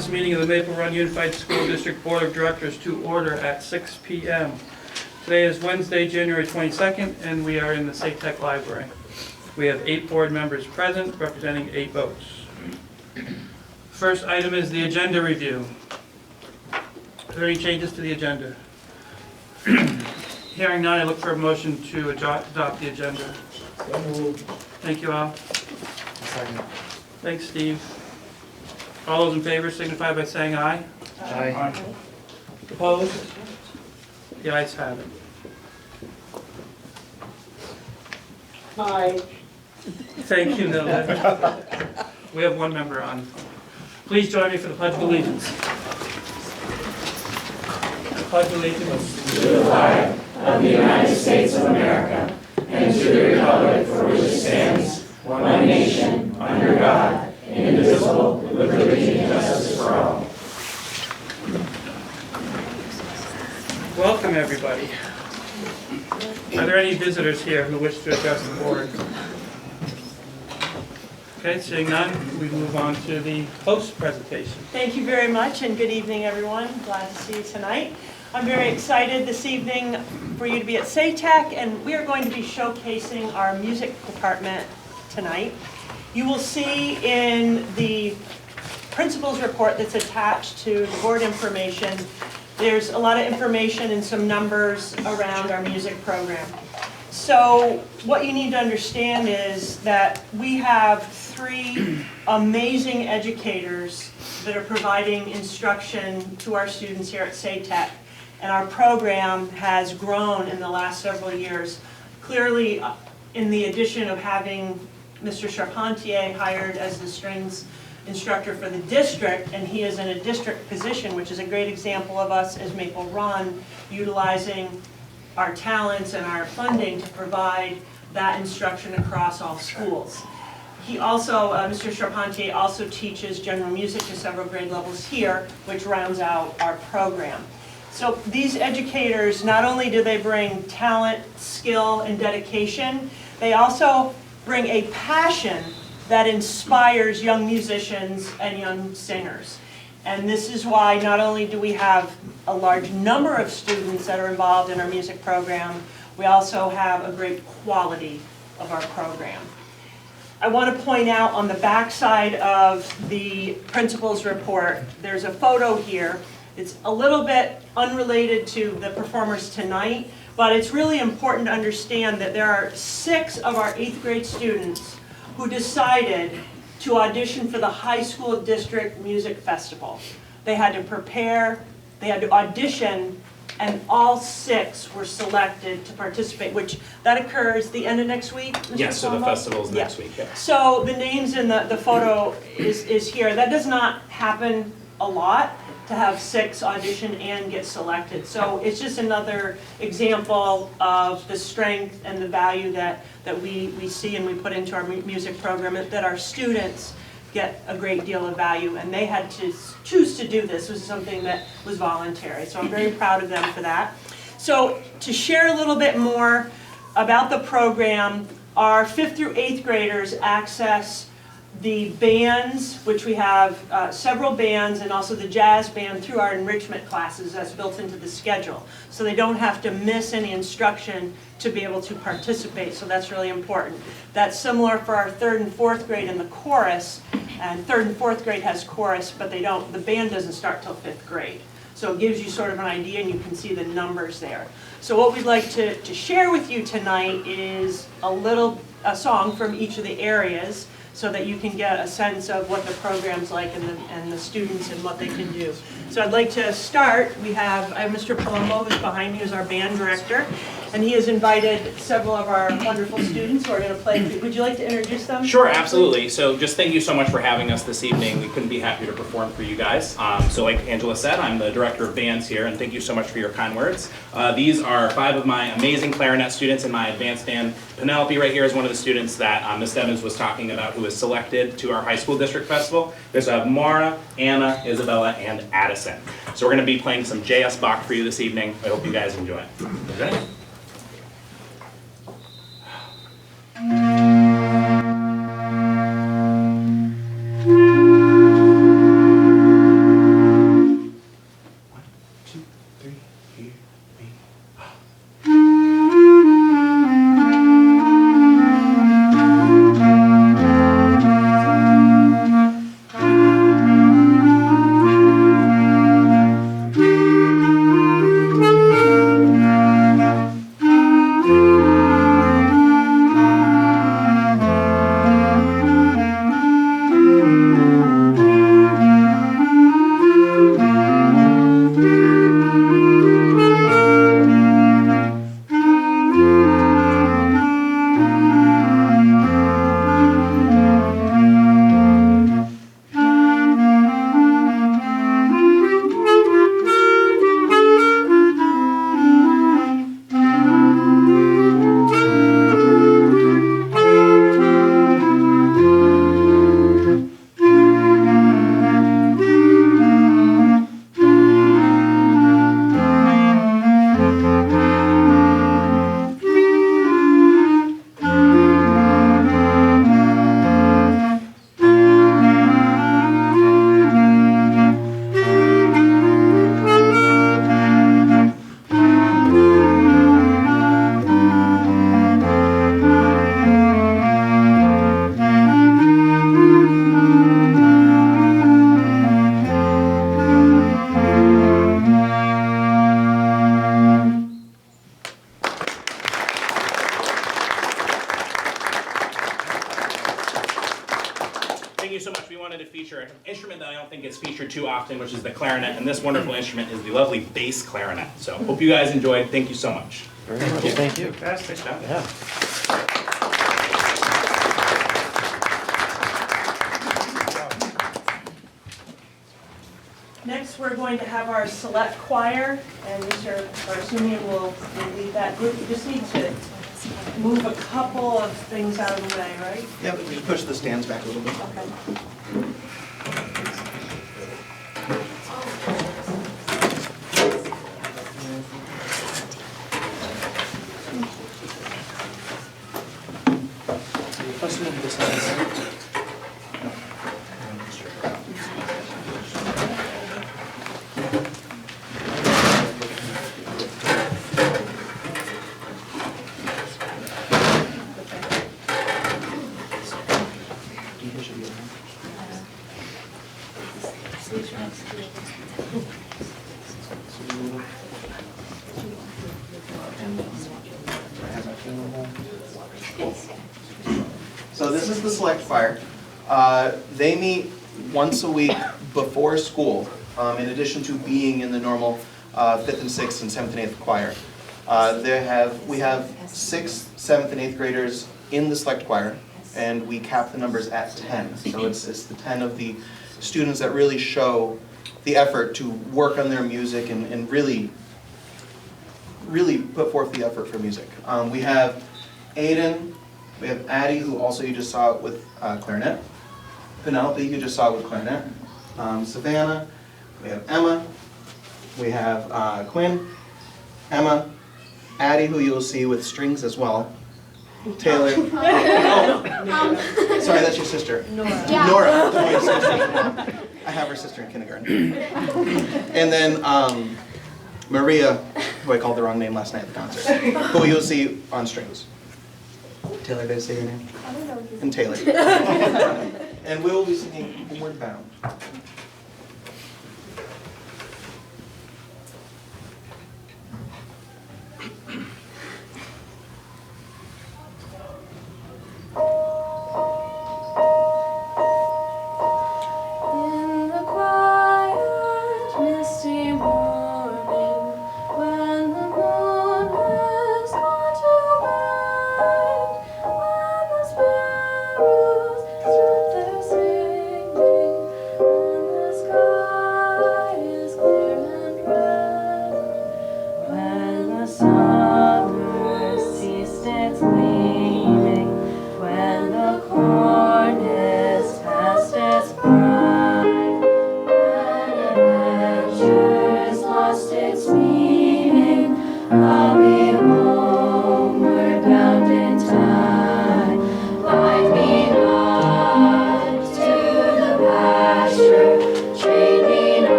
this meeting of the Maple Run Unified School District Board of Directors to order at 6 p.m. Today is Wednesday, January 22nd, and we are in the SATEC Library. We have 8 board members present, representing 8 votes. First item is the agenda review. Are there any changes to the agenda? Hearing none, I look for a motion to adopt the agenda. Thank you, Al. Second. Thanks, Steve. All those in favor signify by saying aye. Aye. Opposed? The ayes have it. Aye. Thank you, Nilda. We have one member on. Please join me for the Pledge of Allegiance. I pledge allegiance to the flag of the United States of America and to the republic for which it stands, one nation, under God, indivisible, with liberty and justice for all. Welcome, everybody. Are there any visitors here who wish to address the board? Okay, seeing none, we move on to the host presentation. Thank you very much, and good evening, everyone. Glad to see you tonight. I'm very excited this evening for you to be at SATEC, and we are going to be showcasing our music department tonight. You will see in the principal's report that's attached to the board information, there's a lot of information and some numbers around our music program. So what you need to understand is that we have 3 amazing educators that are providing instruction to our students here at SATEC. And our program has grown in the last several years. Clearly, in the addition of having Mr. Charpentier hired as the strings instructor for the district, and he is in a district position, which is a great example of us as Maple Run utilizing our talents and our funding to provide that instruction across all schools. He also, Mr. Charpentier also teaches general music to several grade levels here, which rounds out our program. So these educators, not only do they bring talent, skill, and dedication, they also bring a passion that inspires young musicians and young singers. And this is why not only do we have a large number of students that are involved in our music program, we also have a great quality of our program. I want to point out on the back side of the principal's report, there's a photo here. It's a little bit unrelated to the performers tonight, but it's really important to understand that there are 6 of our 8th grade students who decided to audition for the high school district music festival. They had to prepare, they had to audition, and all 6 were selected to participate, which that occurs the end of next week, Mr. Yes, so the Palumbo? festival's next Yeah. week, yeah. So the names in the photo is here. That does not happen a lot, to have 6 audition and get selected. So it's just another example of the strength and the value that we see and we put into our music program, that our students get a great deal of value, and they had to choose to do this. It was something that was voluntary. So I'm very proud of them for that. So to share a little bit more about the program, our 5th through 8th graders access the bands, which we have several bands, and also the jazz band through our enrichment classes that's built into the schedule. So they don't have to miss any instruction to be able to participate, so that's really important. That's similar for our 3rd and 4th grade in the chorus, and 3rd and 4th grade has chorus, but the band doesn't start till 5th grade. So it gives you sort of an idea, and you can see the numbers there. So what we'd like to share with you tonight is a song from each of the areas, so that you can get a sense of what the program's like and the students and what they can do. So I'd like to start. I have Mr. Palumbo, who's behind me, who's our band director, and he has invited several of our wonderful students who are going to play. Would you like to introduce them? Sure, absolutely. So just thank you so much for having us this evening. We couldn't be happier to perform for you guys. So like Angela said, I'm the director of bands here, and thank you so much for your kind words. These are 5 of my amazing clarinet students in my advanced band. Penelope right here is one of the students that Ms. Evans was talking about, who was selected to our high school district festival. There's Mara, Anna, Isabella, and Addison. So we're going to be playing some J.S. Bach for you this evening. I hope you guys enjoy it. Okay? thank you so much. We wanted to feature an instrument that I don't think gets featured too often, which is the clarinet, and this wonderful instrument is the lovely bass clarinet. So hope you guys enjoyed. Thank you so much. Very much. Thank you. Fantastic. Nice job. Yeah. Next, we're going to have our select choir, and Mr. Barsumi will lead that group. You just need to move a couple of things out of the way, right? Yeah, but just push the stands back a little bit. Okay. Let's move this on. So this is the select choir. They meet once a week before school, in addition to being in the normal 5th and 6th and 7th and 8th choir. We have 6th, 7th, and 8th graders in the select choir, and we cap the numbers at 10. So it's the 10 of the students that really show the effort to work on their music and really put forth the effort for music. We have Aiden, we have Addie, who also you just saw with clarinet. Penelope, you just saw with clarinet. Savannah, we have Emma, we have Quinn, Emma, Addie, who you'll see with strings as well. Taylor. Oh, sorry, that's your sister. Nora. Nora, that's your sister. I have her sister in kindergarten. And then Maria, who I called the wrong name last night at the concert, who you'll see on strings. Taylor, did I say your name? I don't know. And Taylor. And we will be singing Homeward Bound. In the quiet, misty morning, when the moon has gone to bed, when the sparrows stood there singing, when the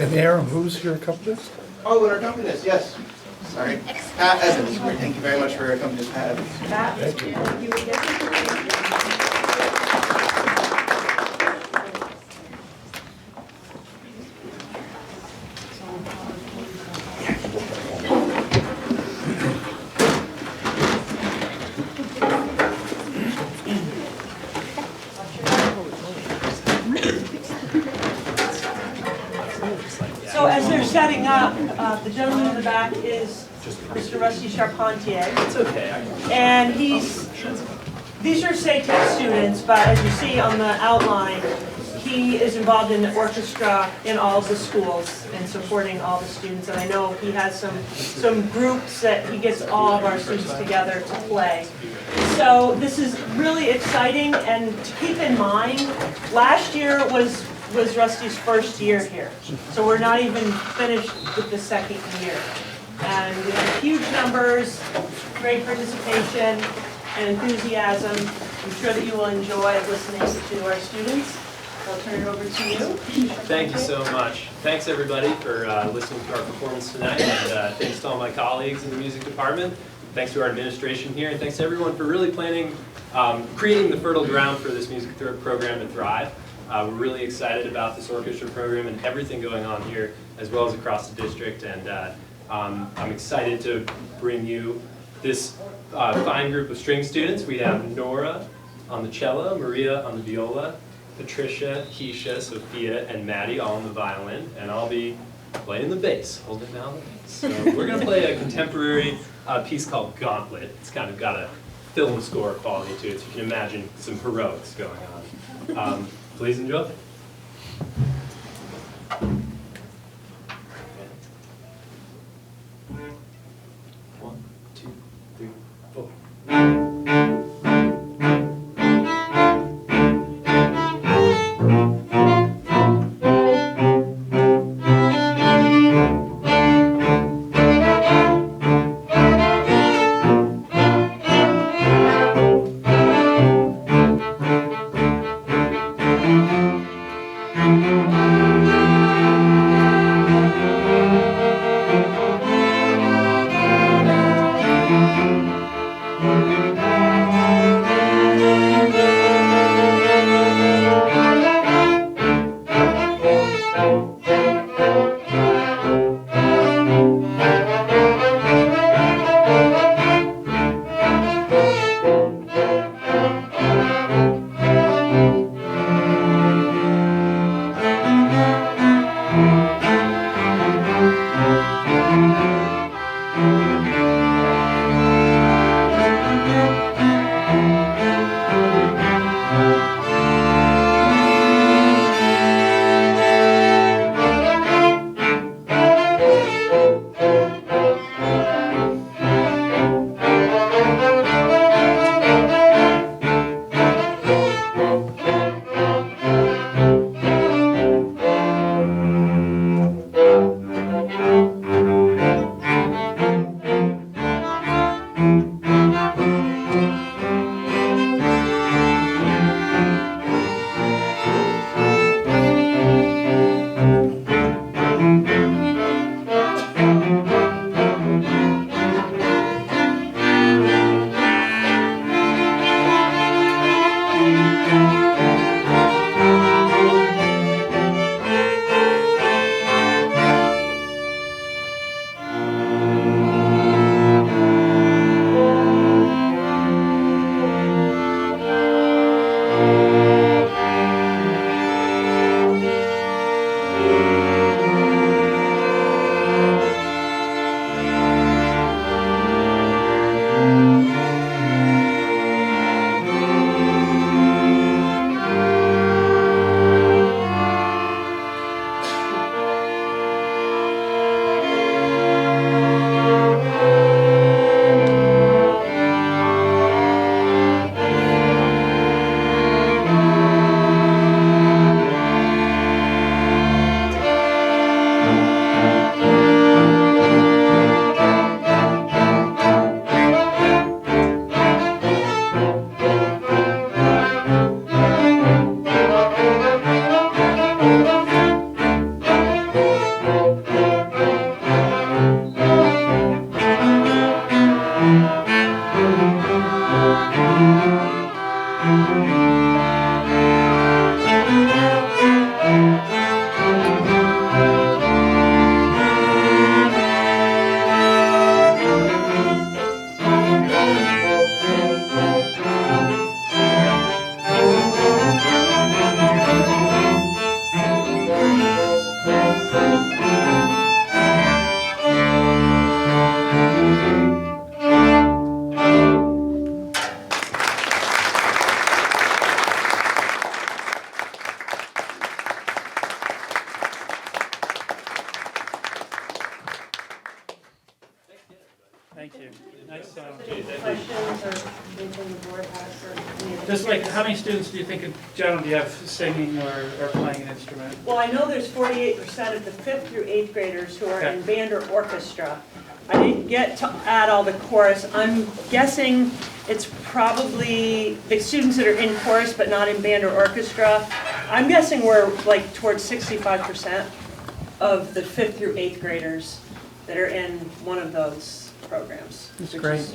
And Aaron, who's your accompanist? Oh, and our accompanist, yes. Sorry. Pat Evans. Thank you very much for accompanying Pat Evans. Pat, Thank you. thank you again. So as they're setting up, the gentleman in the back is Mr. Rusty Charpentier. It's okay. And these are SATEC students, but as you see on the outline, he is involved in the orchestra in all of the schools and supporting all the students. And I know he has some groups that he gets all of our students together to play. So this is really exciting, and to keep in mind, last year was Rusty's first year here. So we're not even finished with the second year. And we have huge numbers, great participation, and enthusiasm. I'm sure that you will enjoy listening to our students. I'll turn it over to you. Thank you so much. Thanks everybody for listening to our performance tonight, and thanks to all my colleagues in the music department. Thanks to our administration here, and thanks to everyone for really planning, creating the fertile ground for this music program to thrive. We're really excited about this orchestra program and everything going on here, as well as across the district, and I'm excited to bring you this fine group of string students. We have Nora on the cello, Maria on the viola, Patricia, Keisha, Sophia, and Maddie all on the violin, and I'll be playing the bass, holding down the bass. So we're going to play a contemporary piece called Gauntlet. It's kind of got a film score quality to it, so you can imagine some heroics going on. Please enjoy. One, two, three, four. Thank you. Nice. Any questions or anything the board has or any other Just like, questions? how many students do you think in general do you have singing or playing an instrument? Well, I know there's 48% of the 5th through 8th graders who are in Okay. band or orchestra. I didn't get to add all the chorus. I'm guessing it's probably the students that are in chorus but not in band or orchestra. I'm guessing we're like towards 65% of the 5th through 8th graders that are in one of those programs. That's which great. is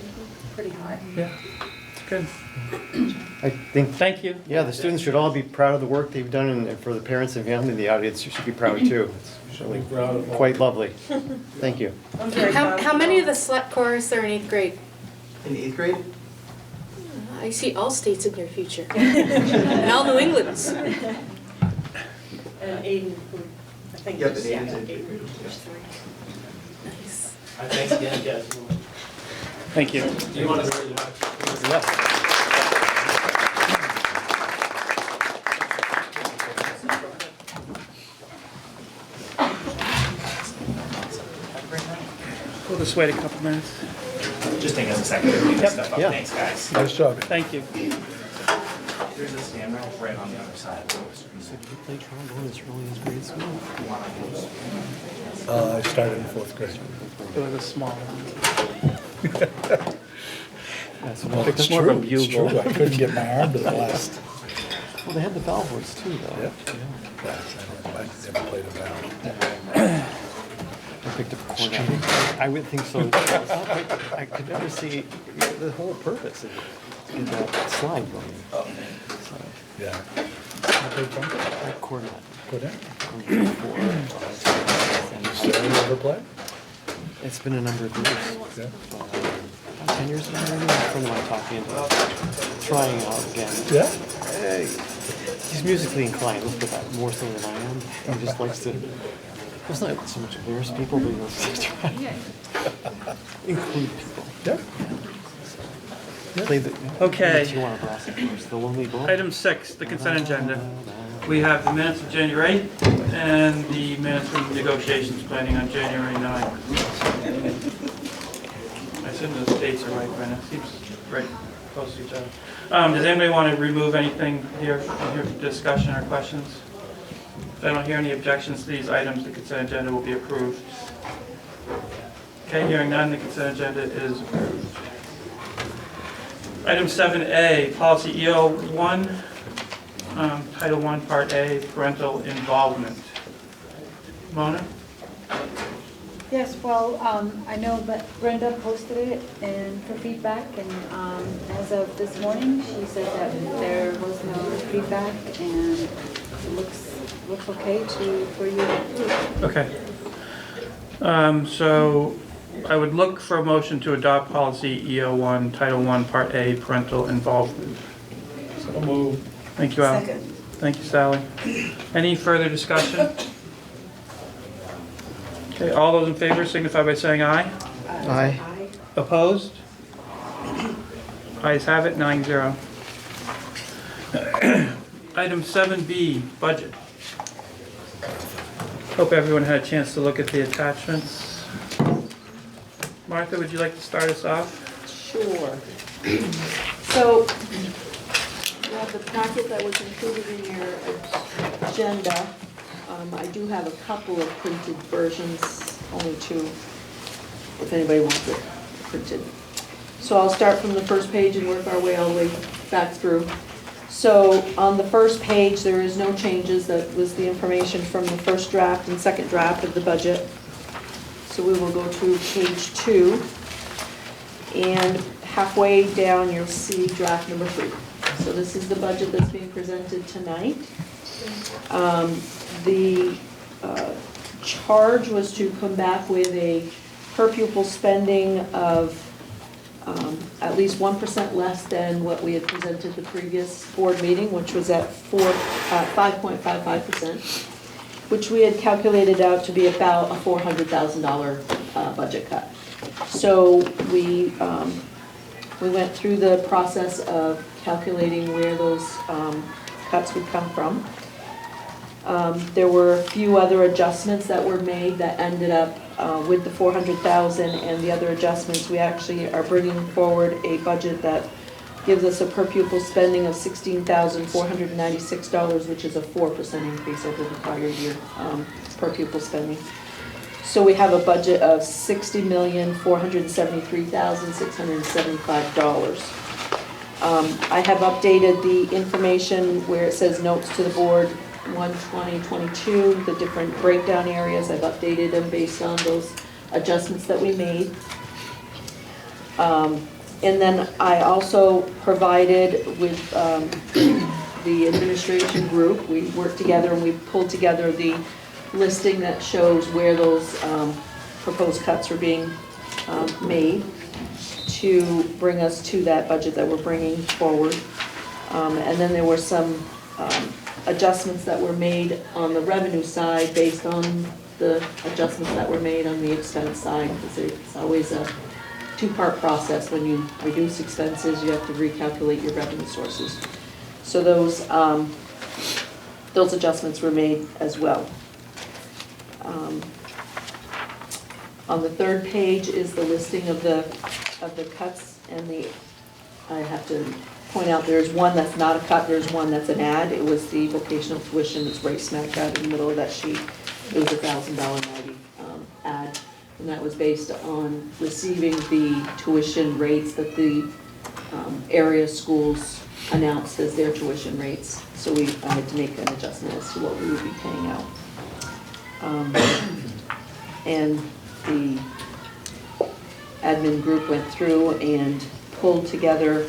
pretty high. Yeah, good. I think, Thank you. yeah, the students should all be proud of the work they've done, and for the parents and family in the audience, you should be proud too. It's really quite lovely. Thank you. I'm very proud How many of them. the select chorus are in 8th grade? In 8th grade? I see all states in your future. And all New Englands. And Aiden, who I think Yep, just, and yeah, Aiden's in 8th Aiden. grade. Nice. Thanks again, guys. Thank you. Do you want to? Yeah. We'll just wait a couple minutes. Just take us a second to clean Yep. this stuff up. Yeah. Thanks, guys. Nice job. Thank you. There's a stand right on the other side. So you play trombone as early as grade school? I started in 4th grade. It was a small one. That's Well, what it's more of a true, it's bugle. true. I couldn't get my arm to the last. Well, they had the valve horns too, though. Yeah. I never played a valve. I picked up a cornet. I would think so. I could never see the whole purpose of to get that slide going. Yeah. I played trumpet. That cornet. Cornet. And You ever play? it's been a number of years. Yeah. About 10 years ago, maybe. A friend of mine talked me into trying out again. Yeah? Hey, he's musically inclined, let's put that, more so than I am. He just likes to, it's not so much embarrass people, but he wants to try include people. Yeah. Play the, Okay. if you want to brass, of course, the Lonely Bull. Item 6, the consent agenda. We have the minutes of January 8th and the minutes from negotiations planning on January 9th. I assume the dates are right, Brenna. Seems right close to each other. Does anybody want to remove anything here for discussion or questions? If I don't hear any objections to these items, the consent agenda will be approved. Okay, hearing none, the consent agenda is approved. Item 7A, policy EO1, Title I, Part A, parental involvement. Mona? Yes, well, I know that Brenda posted it and for feedback, and as of this morning, she said that there was no feedback and it looks okay for you to approve. Okay. So I would look for a motion to adopt policy EO1, Title I, Part A, parental involvement. So move. Thank you, Al. Thank you, Sally. Any further discussion? Okay, all those in favor signify by saying aye. Aye. Opposed? Ayes have it, 9-0. Item 7B, budget. Hope everyone had a chance to look at the attachments. Martha, would you like to start us off? Sure. So, you have the packet that was included in your agenda. I do have a couple of printed versions, only two, if anybody wants it printed. So I'll start from the first page and work our way all the way back through. So on the first page, there is no changes. That was the information from the first draft and second draft of the budget. So we will go to page 2. And halfway down, you'll see draft number 3. So this is the budget that's being presented tonight. The charge was to come back with a per pupil spending of at least 1% less than what we had presented the previous board meeting, which was at 5.55%, which we had calculated out to be about a $400,000 budget cut. So we went through the process of calculating where those cuts would come from. There were a few other adjustments that were made that ended up with the 400,000 and the other adjustments, we actually are bringing forward a budget that gives us a per pupil spending of $16,496, which is a 4% increase over the prior year per pupil spending. So we have a budget of $60,473,675. I have updated the information where it says notes to the board 12022, the different breakdown areas. I've updated them based on those adjustments that we made. And then I also provided with the administration group, we worked together and we pulled together the listing that shows where those proposed cuts are being made to bring us to that budget that we're bringing forward. And then there were some adjustments that were made on the revenue side based on the adjustments that were made on the expense side, because it's always a two-part process. When you reduce expenses, you have to recalculate your revenue sources. So those adjustments were made as well. On the third page is the listing of the cuts, and I have to point out there's one that's not a cut, there's one that's an add. It was the vocational tuition that's right smack dab in the middle of that sheet. It was a $1,000 add, and that was based on receiving the tuition rates that the area schools announced as their tuition rates. So I had to make an adjustment as to what we would be paying out. And the admin group went through and pulled together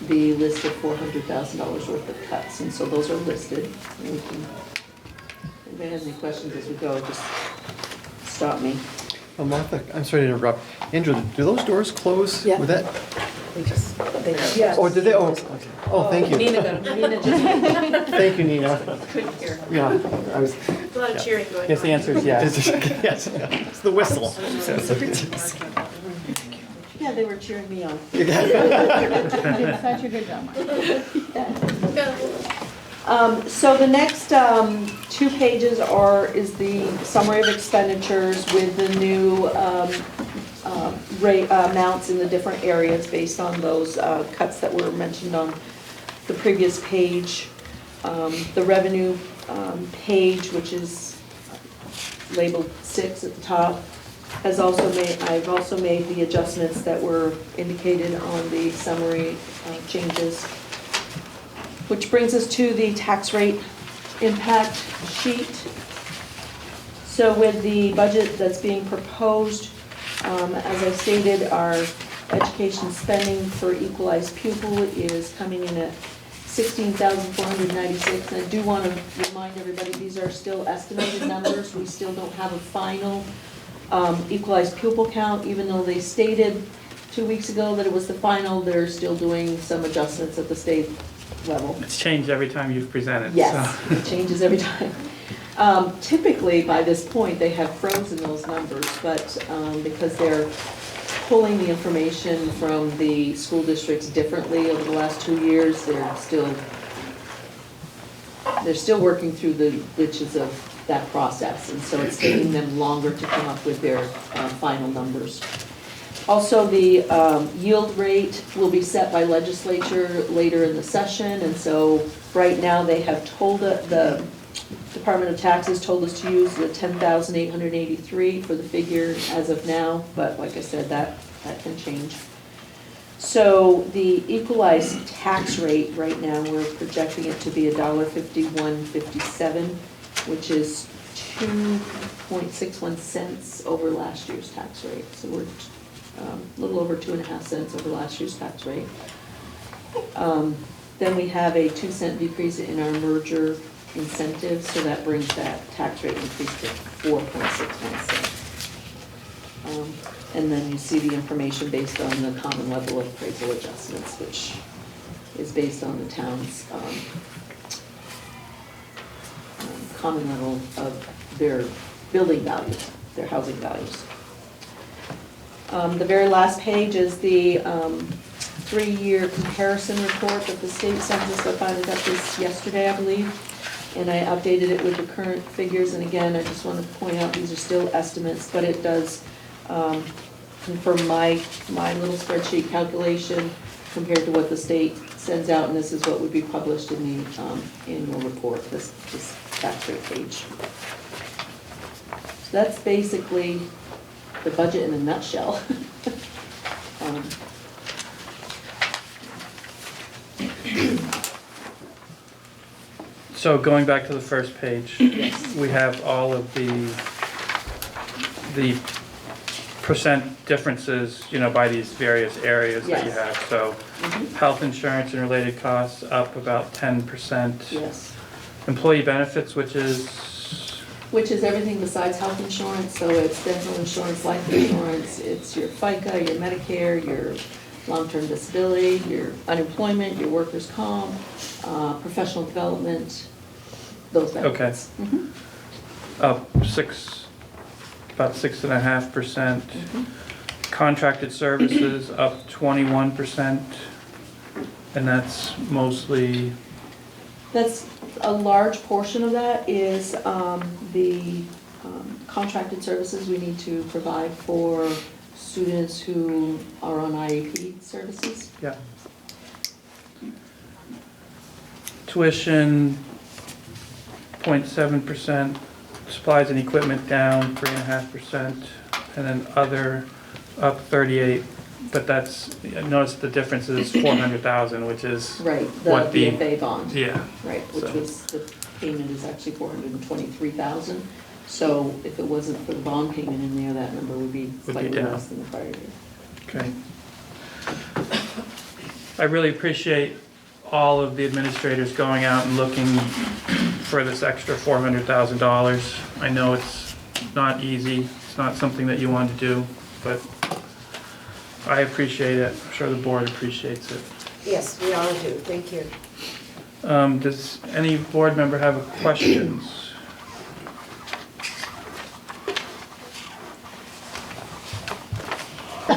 the list of $400,000 worth of cuts, and so those are listed. And we can, if anybody has any questions as we go, just stop me. Martha, I'm sorry to interrupt. Andrew, do those doors close? Yeah. With that? Yes. Oh, did they? Oh, okay. Oh, thank you. Nina just Thank you, Nina. couldn't hear. Yeah, I was. A lot of cheering going on. Yes, the answer is yes. Yes, it's the whistle. Yeah, they were cheering me on. Such a good job, Mark. So the next 2 pages is the summary of expenditures with the new rate amounts in the different areas based on those cuts that were mentioned on the previous page. The revenue page, which is labeled 6 at the top, I've also made the adjustments that were indicated on the summary changes. Which brings us to the tax rate impact sheet. So with the budget that's being proposed, as I stated, our education spending for equalized pupil is coming in at $16,496. And I do want to remind everybody, these are still estimated numbers. We still don't have a final equalized pupil count, even though they stated 2 weeks ago that it was the final. They're still doing some adjustments at the state level. It's changed every time you've presented. Yes, so. it changes every time. Typically, by this point, they have frozen those numbers, but because they're pulling the information from the school districts differently over the last 2 years, they're still working through the glitches of that process, and so it's taking them longer to come up with their final numbers. Also, the yield rate will be set by legislature later in the session, and so right now they have told the Department of Taxes told us to use the $10,883 for the figure as of now, but like I said, that can change. So the equalized tax rate right now, we're projecting it to be $1.5157, which is 2.61 cents over last year's tax rate. So we're a little over 2.5 cents over last year's tax rate. Then we have a 2-cent decrease in our merger incentives, so that brings that tax rate increase to 4.61 cents. And then you see the information based on the common level of appraisal adjustments, which is based on the town's common level of their building values, their housing values. The very last page is the 3-year comparison report that the state sent us. I found it up this yesterday, I believe. and I updated it with the current figures, and again, I just want to point out, these are still estimates, but it does confirm my little spreadsheet calculation compared to what the state sends out, and this is what would be published in the annual report, this tax rate page. So that's basically the budget in a nutshell. So going back to the first page, we have all of the percent differences, you know, by these various areas that you Yes. have. So health insurance and related costs up about 10%. Yes. Employee benefits, which is, Everything besides health insurance, so it's dental insurance, life insurance, it's your FICA, your Medicare, your long-term disability, your unemployment, your workers' comp, professional development, those benefits. Mhm. up about 6.5%. Contracted services up 21%, and that's mostly, That's, a large portion of that is the contracted services we need to provide for students who are on IEP services. yeah. Tuition, 0.7%, supplies and equipment down 3.5%, and then other up 38, but that's, notice the difference is 400,000, which is Right, what the the, BFA bond. yeah. Right, which So- was, the payment is actually 423,000. So if it wasn't for the bond payment in there, that number would be be slightly down. less than the prior year. Okay. I really appreciate all of the administrators going out and looking for this extra $400,000. I know it's not easy, it's not something that you want to do, but I appreciate it. I'm sure the board appreciates it. Yes, we all do. Thank you. Does any board member have questions? So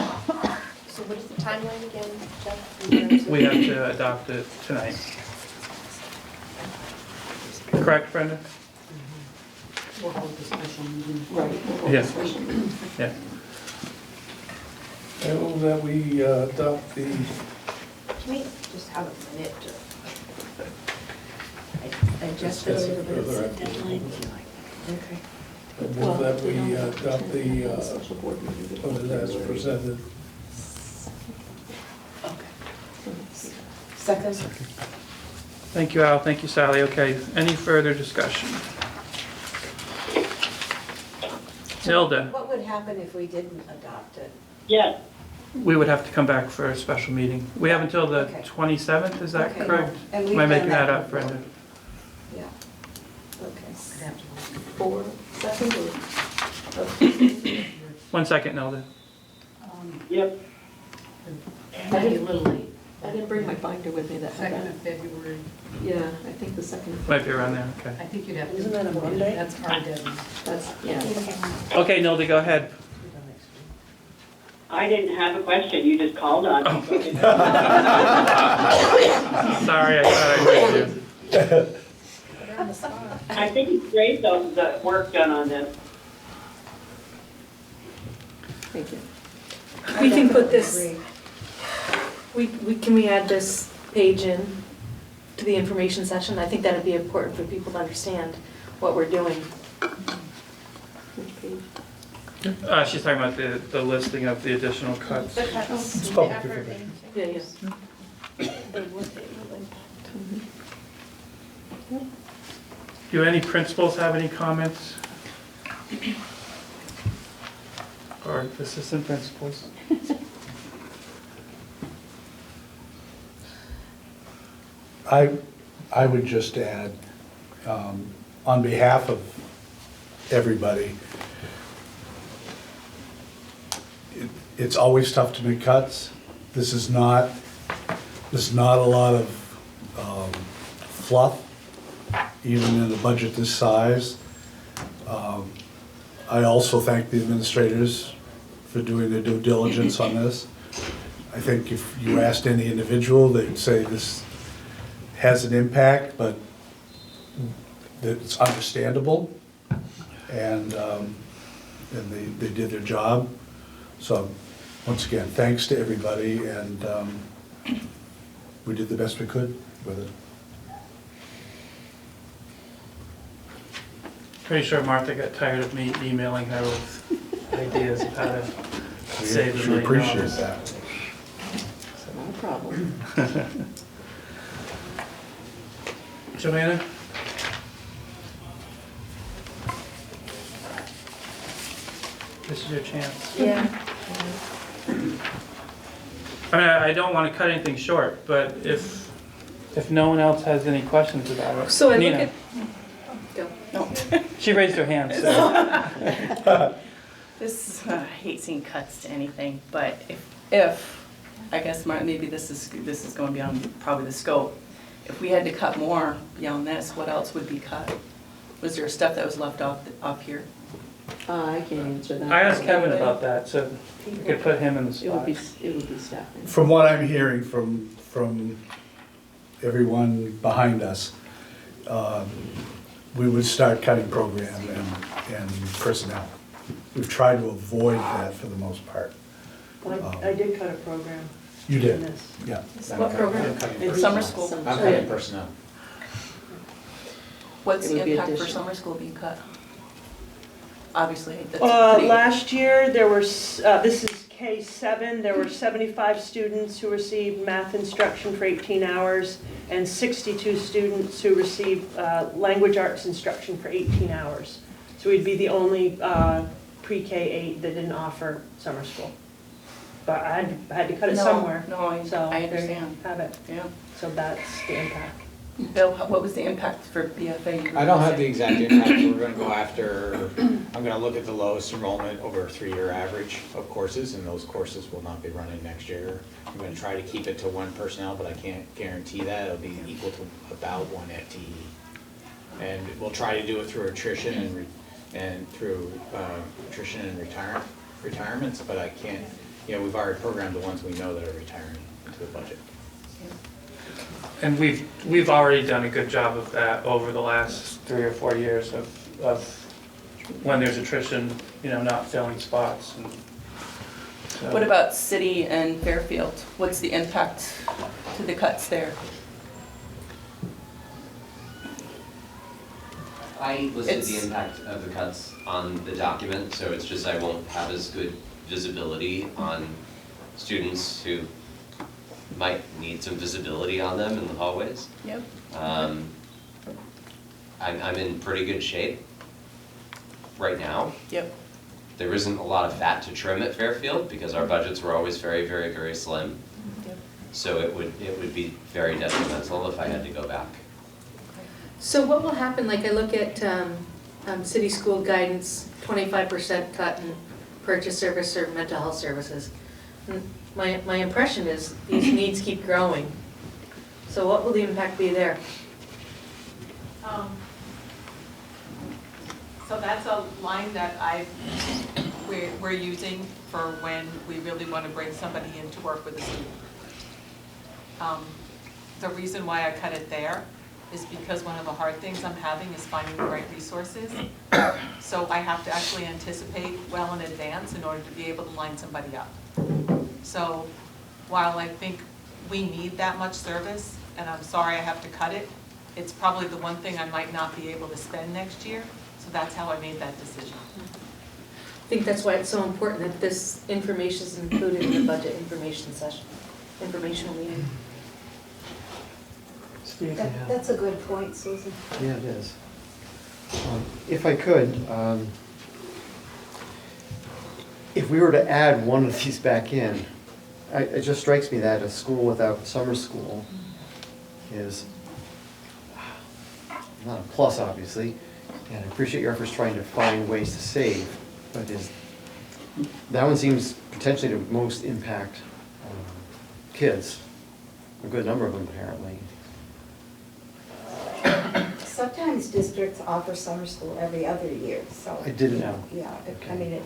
what is the timeline again, Jeff? in terms of- We have to adopt it tonight. Correct, Brenda? We'll hold the special meeting. Right. we'll hold the Yeah. special meeting. Yeah. I move that we adopt the, Can we just have a minute to adjust it a little bit? Further Deadline, if you like. Okay. I move that Well, we don't adopt the, have a special board meeting. budget as presented. Second? Thank you, Al. Thank you, Sally. Okay, any further discussion? Hilda, What would happen if we didn't adopt it? Yes. we would have to come back for a special meeting. We have until the Okay. 27th, is that Okay. correct? And we've Am I done making that that up, before. Brenda? Yeah. Okay. For second or? 1 second, Hilda. Yep. I didn't, a little late. I didn't bring my binder with me that had Second that. of February, Yeah, I think the second. Might be around there, okay. I think you'd have to. Isn't that a Monday? That's our deadline. That's, yeah. Okay, Nilda, go ahead. I didn't have a question, you just called on me. Sorry, I thought I heard you. I think it's great though, the work done on this. Thank you. We can put this, can we add this page in to the information section? I think that'd be important for people to understand what we're doing. Which page? She's talking about the listing of the additional cuts. It's public information. Yeah, yes. Do any principals have any comments? Or assistant principals? I would just add, on behalf of everybody, it's always tough to make cuts. This is not a lot of fluff, even in a budget this size. I also thank the administrators for doing their due diligence on this. I think if you asked any individual, they'd say this has an impact, but that it's understandable, and they did their job. So, once again, thanks to everybody, and we did the best we could with it. Pretty sure Martha got tired of me emailing her with ideas of how to save $1 We million. appreciate that. Not a problem. Joanna? This is your chance. Yeah. I mean, I don't want to cut anything short, but if no one else has any questions about it. So I look Nina. at, go. She raised her hand, so. This, I hate seeing cuts to anything, but if, I guess maybe this is going beyond probably the scope. If we had to cut more beyond this, what else would be cut? Was there stuff that was left off here? I can't answer that. I asked Kevin about that, so we could put him in the It would be, spot. it would be staffing. From what I'm hearing from everyone behind us, we would start cutting program and personnel. We've tried to avoid that for the most part. I did cut a program. You did, in this. yeah. What program? In Summer school. I'm cutting personnel. What's It would the be impact for additional. summer school being cut? Obviously, that's pretty. Last year, there were, this is K-7, there were 75 students who received math instruction for 18 hours and 62 students who received language arts instruction for 18 hours. So we'd be the only pre-K-8 that didn't offer summer school. But I had to cut it No, somewhere. no, I So there you understand. have it. Yeah. So that's the impact. Bill, what was the impact for BFA? I don't have the exact impact, but we're gonna go after, I'm gonna look at the lowest enrollment over a 3-year average of courses, and those courses will not be running next year. I'm gonna try to keep it to 1 personnel, but I can't guarantee that, it'll be equal to about 1 FTE. And we'll try to do it through attrition and through attrition and retirements, but I can't, we've already programmed the ones we know that are retiring into the budget. And we've already done a good job of that over the last 3 or 4 years of when there's attrition, not filling spots. And so- What about City and Fairfield? What's the impact to the cuts there? I listed the It's- impact of the cuts on the document, so it's just I won't have as good visibility on students who might need some visibility on them in the hallways. Yep. I'm in pretty good shape right now. Yep. There isn't a lot of fat to trim at Fairfield because our budgets were always very, very, very slim. Yep. So it would be very detrimental if I had to go back. So what will happen, like I look at city school guidance, 25% cut in purchase service or mental health services. My impression is these needs keep growing. So what will the impact be there? So that's a line that we're using for when we really want to bring somebody in to work with a student. The reason why I cut it there is because one of the hard things I'm having is finding the right resources. So I have to actually anticipate well in advance in order to be able to line somebody up. So while I think we need that much service, and I'm sorry I have to cut it, it's probably the one thing I might not be able to spend next year. So that's how I made that decision. I think that's why it's so important that this information is included in the budget information session, informational meeting. Steve? That's a good point, Susan. Yeah, it is. If I could, if we were to add one of these back in, it just strikes me that a school without summer school is not a plus, obviously, and I appreciate your efforts trying to find ways to save, but that one seems potentially to most impact kids, a good number of them apparently. Sometimes districts offer summer school every other year, so. I didn't know. Yeah, I mean,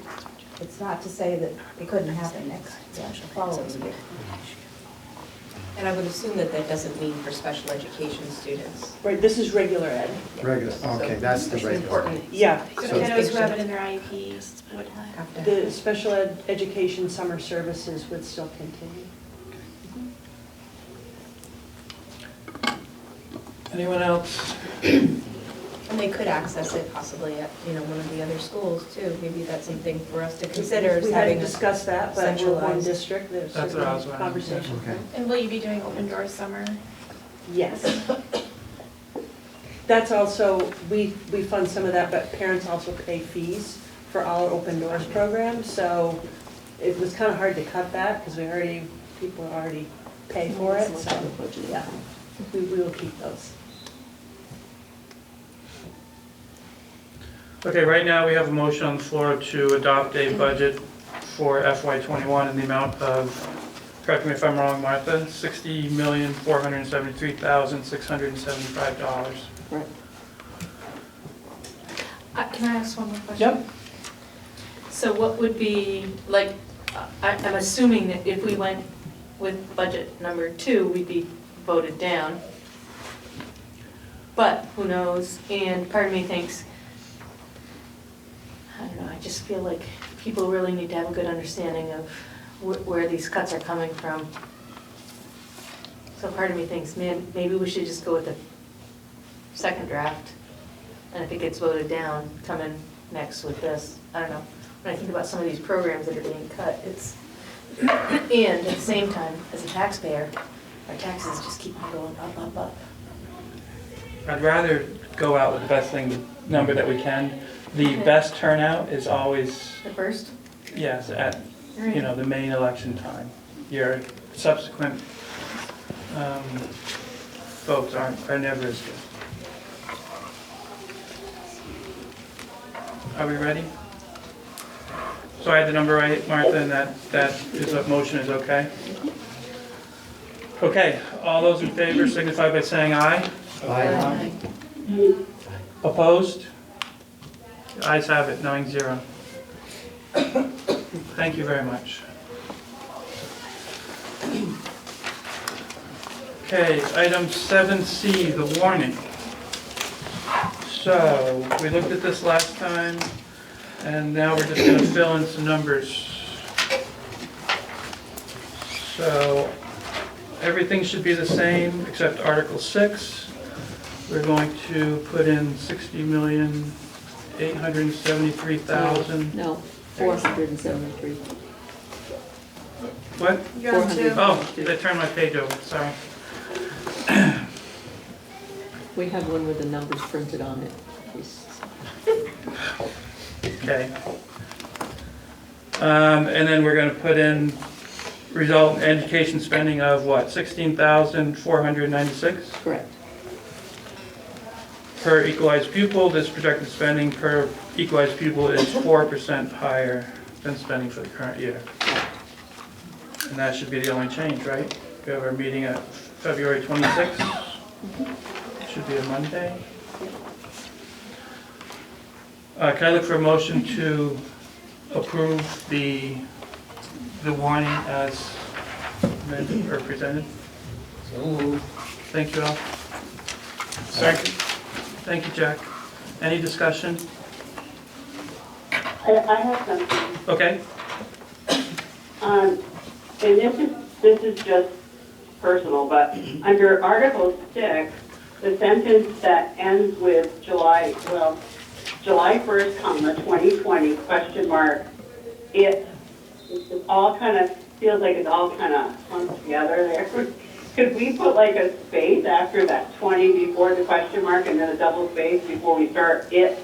it's not to say that it couldn't happen next, following year. And I would assume that that doesn't mean for special education students. Right, this is regular ed. Regular, okay, that's the It's regular. important. Yeah. So So- kiddos who have it in their IEP would Have to- The special education summer services would still continue. Anyone else? And they could access it possibly at, one of the other schools too. Maybe that's something for us to consider, is We having hadn't a discussed that, but we're one centralized- district, there's That's what I was certainly wondering. conversation. Okay. And will you be doing open doors summer? Yes. That's also, we fund some of that, but parents also pay fees for our Open Doors program, so it was kind of hard to cut that, because people already pay for it, so, yeah. We will keep those. Okay, right now we have a motion on the floor to adopt a budget for FY '21 in the amount of, correct me if I'm wrong, Martha, $60,473,675. Right. Can I ask one more question? Yep. So what would be, like, I'm assuming that if we went with budget number 2, we'd be voted down. But who knows? And part of me thinks, I don't know, I just feel like people really need to have a good understanding of where these cuts are coming from. So part of me thinks, man, maybe we should just go with the second draft. And if it gets voted down, come in next with this. I don't know. When I think about some of these programs that are being cut, it's, and at the same time, as a taxpayer, our taxes just keep on going up, up, up. I'd rather go out with the best number that we can. The Okay. best turnout is always, The first? yes, at, the main election time. Your subsequent votes are never as good. Are we ready? So I had the number right, Martha, and that is, a motion is okay? Okay, all those in favor signify by saying aye. Aye. Opposed? The ayes have it, 9-0. Thank you very much. Okay, item 7C, the warning. So, we looked at this last time, and now we're just going to fill in some numbers. So, everything should be the same except Article 6. We're going to put in $60,873,000. No, 473. What? You're on 2. Oh, I turned my page over, sorry. We have one with the numbers printed on it. Okay. And then we're gonna put in result in education spending of what, 16,496? Correct. Per equalized pupil, this projected spending per equalized pupil is 4% higher than spending for the current year. And that should be the only change, right? We have our meeting at February 26th. Should be a Monday. Can I look for a motion to approve the warning as amended or presented? Thank you all. Second. Thank you, Jack. Any discussion? I have something. Okay. And this is just personal, but under Article 6, the sentence that ends with July 1st, 2020, question mark, it all kind of feels like it's all kind of clumped together there. Could we put like a space after that 20 before the question mark and then a double space before we start it?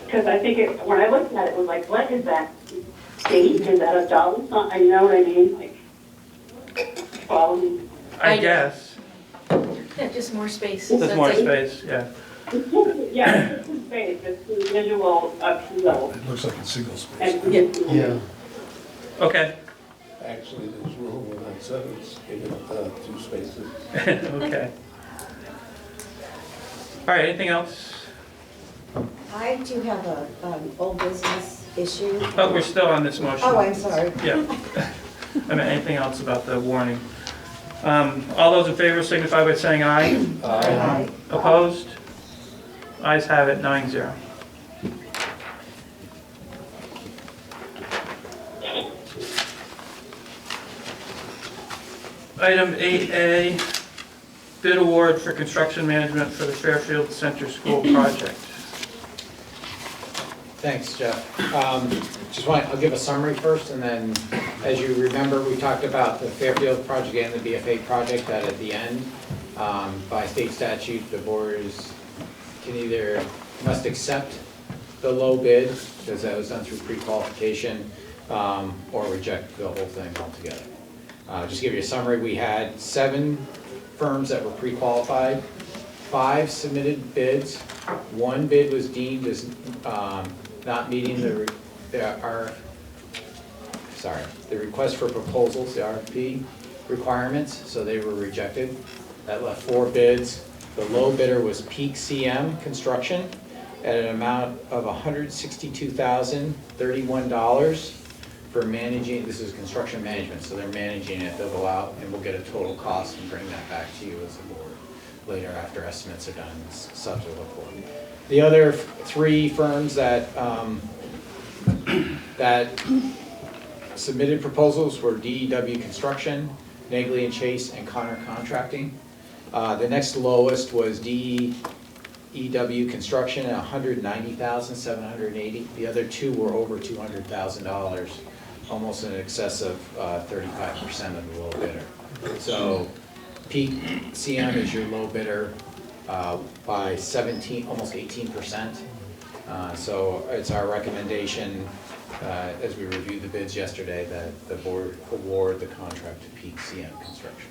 Because I think when I looked at it, it was like, what is that date? Is that a dollar sign? I know what I mean, like, follow me. I guess. Yeah, just more space. There's more space, yeah. Yeah, it's a space, it's a visual appeal. It looks like it's single space. And Yeah. Okay. Actually, there's room in that sentence, giving up 2 spaces. Okay. All right, anything else? I do have a old business issue. Oh, we're still on this motion. Oh, I'm sorry. Yeah. I mean, anything else about the warning? All those in favor signify by saying aye. Aye. Opposed? Ayes have it, 9-0. Item 8A, bid award for construction management for the Fairfield Center School project. Thanks, Jeff. I'll give a summary first, and then, as you remember, we talked about the Fairfield project and the BFA project, that at the end, by state statute, the board must accept the low bid, because that was done through pre-qualification, or reject the whole thing altogether. Just to give you a summary, we had 7 firms that were pre-qualified, 5 submitted bids, 1 bid was deemed as not meeting the request for proposals, the RFP requirements, so they were rejected. That left 4 bids. The low bidder was Peak CM Construction at an amount of $162,031 for managing, this is construction management, so they're managing it. They'll go out and we'll get a total cost and bring that back to you as a board later after estimates are done, such a look for. The other 3 firms that submitted proposals were DEW Construction, Nagley and Chase, and Connor Contracting. The next lowest was DEW Construction at $190,780. The other 2 were over $200,000, almost in excess of 35% of the low bidder. So Peak CM is your low bidder by 17, almost 18%. So it's our recommendation, as we reviewed the bids yesterday, that the board award the contract to Peak CM Construction.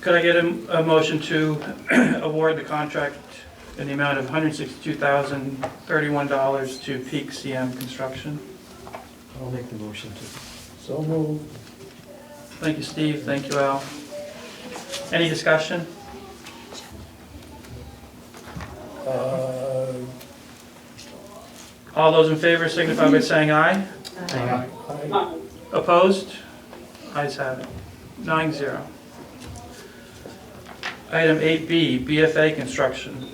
Could I get a motion to award the contract in the amount of $162,031 to Peak CM Construction? I'll make the motion to. So moved. Thank you, Steve. Thank you, Al. Any discussion? All those in favor signify by saying aye. Aye. Opposed? Ayes have it. 9-0. Item 8B, BFA Construction.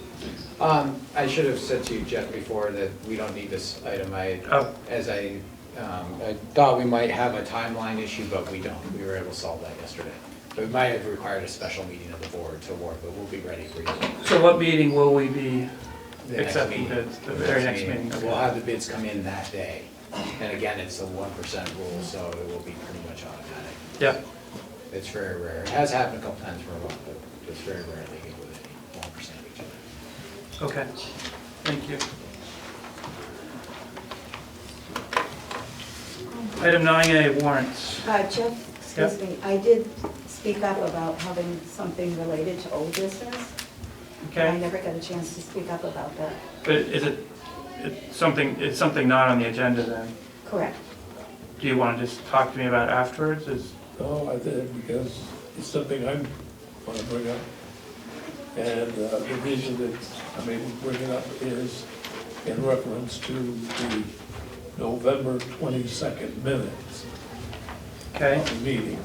I should have said to you, Jeff, before that we don't need this item. I thought we might have a timeline issue, but we don't. We were able to solve that yesterday. But it might have required a special meeting of the board to award, but we'll be ready for you. So what meeting will we be The next accepting meeting. bids? The very next meeting? Okay. We'll have the bids come in that day. And again, it's a 1% rule, so it will be pretty much automatic. Yeah. It's very rare. It has happened a couple times for a while, but it's very rare they get within 1% of each other. Okay. Thank you. Item 9A, warrants. Jeff, excuse me, I did speak up about having something related to old business. Okay. I never got a chance to speak up about that. But is it's something not on the agenda then? Correct. Do you want to just talk to me about it afterwards? No, I did, because it's something I want to bring up. And the reason that I'm able to bring it up is in reference to the November 22nd minutes of the meeting.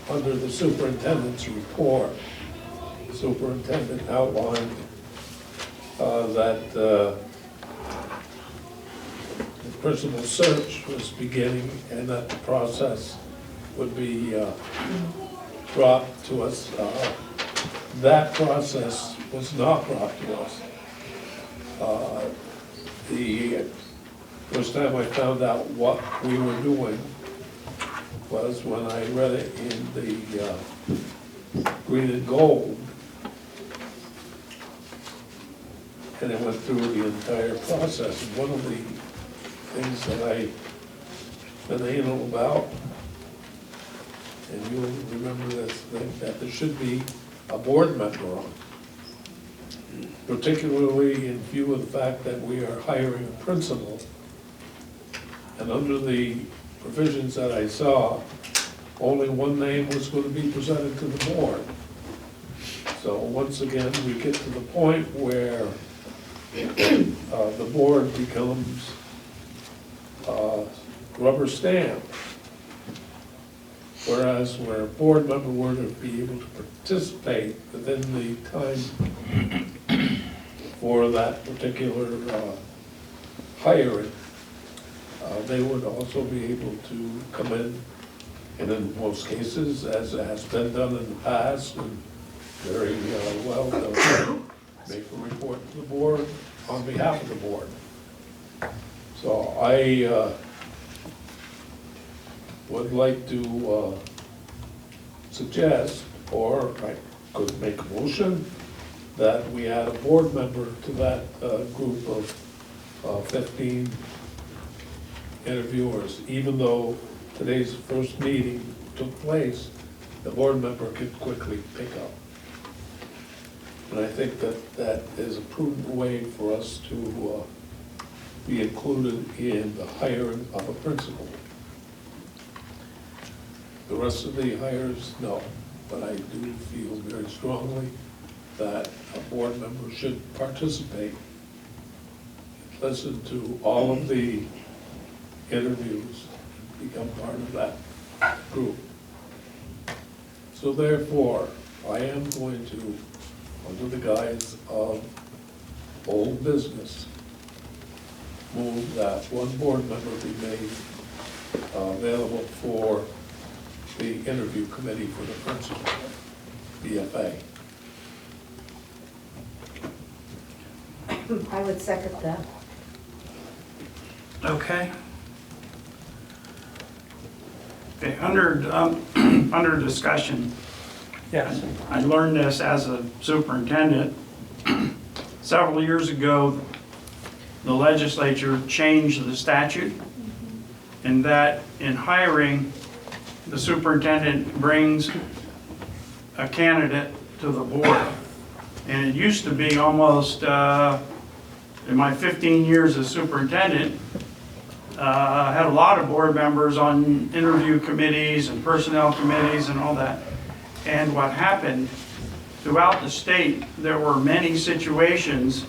Under the superintendent's report, the superintendent outlined that the principal search was beginning and that the process would be brought to us. That process was not brought to us. The first time I found out what we were doing was when I read it in the Green and Gold. And it went through the entire process. And one of the things that I've been anal about, and you'll remember this, that there should be a board member on, particularly in view of the fact that we are hiring a principal. And under the provisions that I saw, only one name was going to be presented to the board. So once again, we get to the point where the board becomes rubber stamp. Whereas where a board member were to be able to participate within the time for that particular hiring, they would also be able to come in, and in most cases, as has been done in the past, and very well, they'll make a report to the board on behalf of the board. So I would like to suggest, or I could make a motion, that we add a board member to that group of 15 interviewers. Even though today's first meeting took place, the board member could quickly pick up. And I think that that is a prudent way for us to be included in the hiring of a principal. The rest of the hires, no, but I do feel very strongly that a board member should participate, listen to all of the interviews, become part of that group. So therefore, I am going to, under the guise of old business, move that one board member be made available for the interview committee for the principal, BFA. I would second that. Okay. Okay, under discussion. Yes. I learned this as a superintendent. Several years ago, the legislature changed the statute in that in hiring, the superintendent brings a candidate to the board. And it used to be almost, in my 15 years as superintendent, I had a lot of board members on interview committees and personnel committees and all that. And what happened throughout the state, there were many situations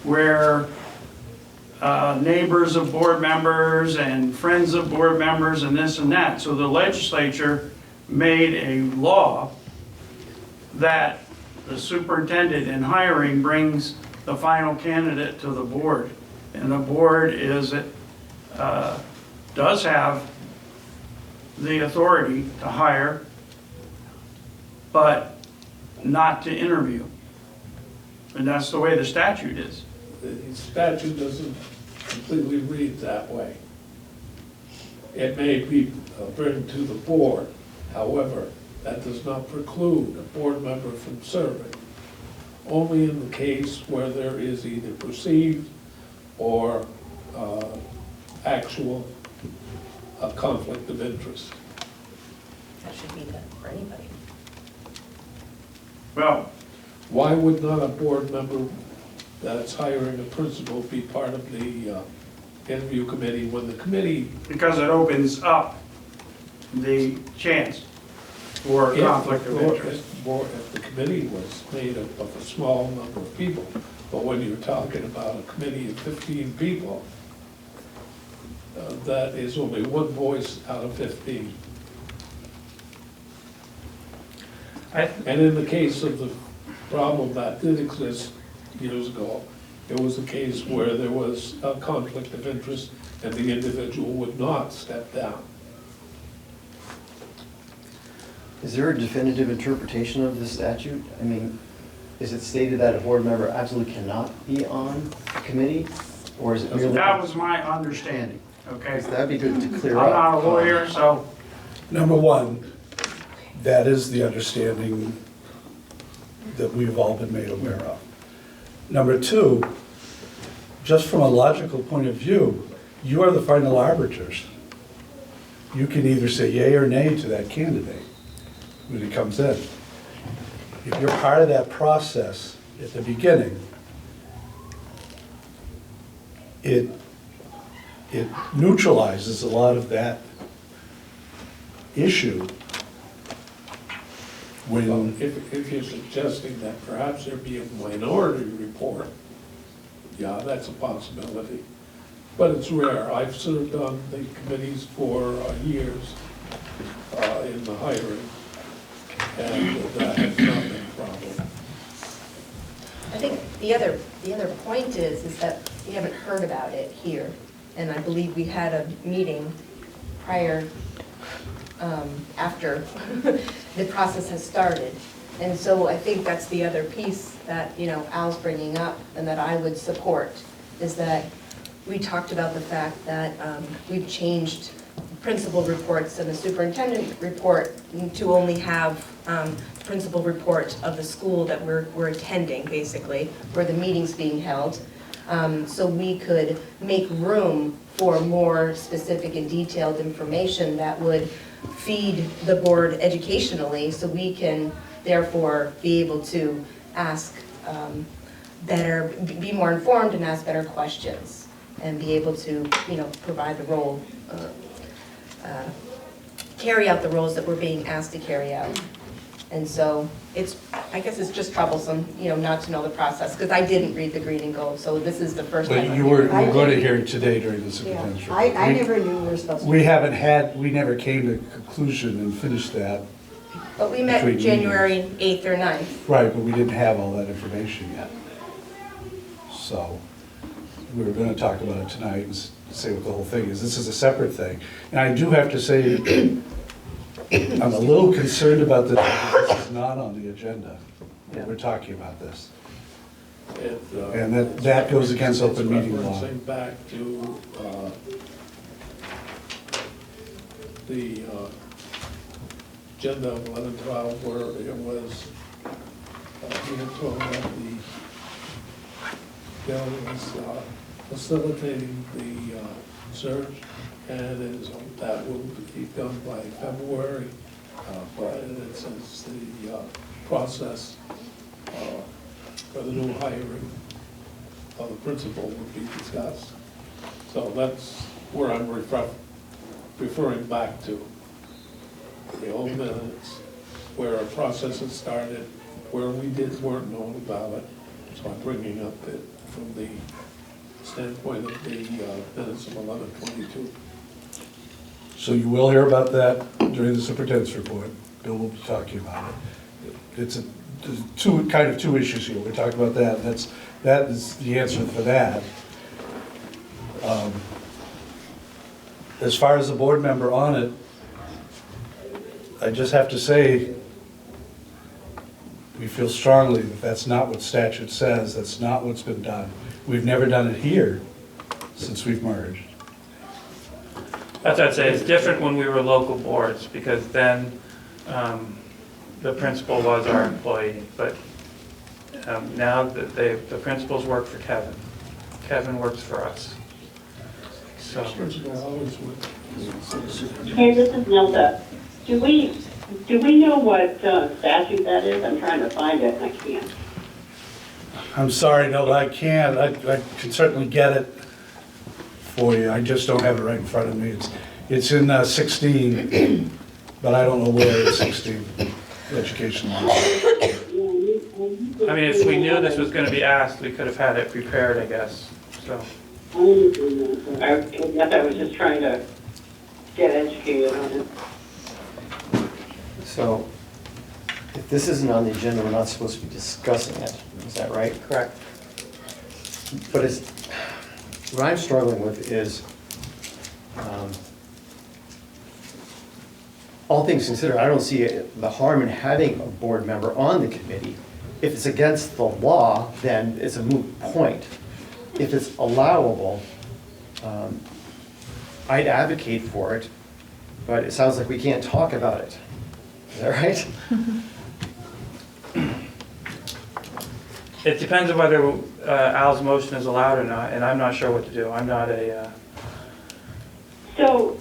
where neighbors of board members and friends of board members and this and that. So the legislature made a law that the superintendent in hiring brings the final candidate to the board. And the board does have the authority to hire, but not to interview. And that's the way the statute is. The statute doesn't completely read that way. It may be brought to the board, however, that does not preclude a board member from serving. Only in the case where there is either perceived or actual conflict of interest. That should be done for anybody. Well, why would not a board member that's hiring a principal be part of the interview committee when the committee... Because it opens up the chance for conflict of interest. If the committee was made up of a small number of people, but when you're talking about a committee of 15 people, that is only one voice out of 15. And in the case of the problem that did exist years ago, it was a case where there was a conflict of interest and the individual would not step down. Is there a definitive interpretation of the statute? I mean, is it stated that a board member absolutely cannot be on a committee? Or is it merely... That was my understanding, okay? That'd be good to clear up. I'm not a lawyer, so... Number one, that is the understanding that we've all been made aware of. Number two, just from a logical point of view, you are the final arbiters. You can either say yay or nay to that candidate when it comes in. If you're part of that process at the beginning, it neutralizes a lot of that issue. Well, if you're suggesting that perhaps there be a minority report, yeah, that's a possibility. But it's rare. I've served on the committees for years, in the hiring, and that has not been a problem. I think the other point is that we haven't heard about it here. And I believe we had a meeting prior, after the process has started. And so I think that's the other piece that, Al's bringing up and that I would support, is that we talked about the fact that we've changed principal reports and the superintendent report to only have principal report of the school that we're attending, basically, where the meeting's being held. So we could make room for more specific and detailed information that would feed the board educationally, so we can therefore be able to ask better, be more informed and ask better questions, and be able to, provide the role, carry out the roles that we're being asked to carry out. And so I guess it's just troublesome, not to know the process, because I didn't read the green and gold, so this is the first time. But you were going to hear it today during the superintendent's report. I never knew we were supposed to. We never came to a conclusion and finished that. But we met between January meetings. 8th or 9th. Right, but we didn't have all that information yet. So, we were gonna talk about it tonight and say what the whole thing is. This is a separate thing. And I do have to say, I'm a little concerned about this, because this is not on the agenda. We're talking about this. And that goes against open meeting law. Referencing back to the agenda of 11/12, where it was being told that the bill was facilitating the search, and that will be done by February, but it says the process for the new hiring of the principal would be discussed. So that's where I'm referring back to the old minutes, where a process had started, where we weren't known about it. So I'm bringing up it from the standpoint of the minutes of 11/22. So you will hear about that during the superintendent's report. Bill will be talking about it. There's two issues here. We're talking about that. That is the answer for that. As far as the board member on it, I just have to say, we feel strongly that that's not what statute says. That's not what's been done. We've never done it here since we've merged. That's what I'd say, it's different when we were local boards, because then the principal was our employee, but now the principals work for Kevin. Kevin works for us. So. Hey, this is Nilda. Do we know what statute that is? I'm trying to find it and I can't. I'm sorry, no, I can't. I can certainly get it for you. I just don't have it right in front of me. It's in 16, but I don't know where it's 16, education law. I mean, if we knew this was going to be asked, we could have had it prepared, I guess, so. I guess I was just trying to get educated on it. So, if this isn't on the agenda, we're not supposed to be discussing it, is that right? Correct. But what I'm struggling with is, all things considered, I don't see the harm in having a board member on the committee. If it's against the law, then it's a moot point. If it's allowable, I'd advocate for it, but it sounds like we can't talk about it. Is that right? It depends on whether Al's motion is allowed or not, and I'm not sure what to do. I'm not a... So,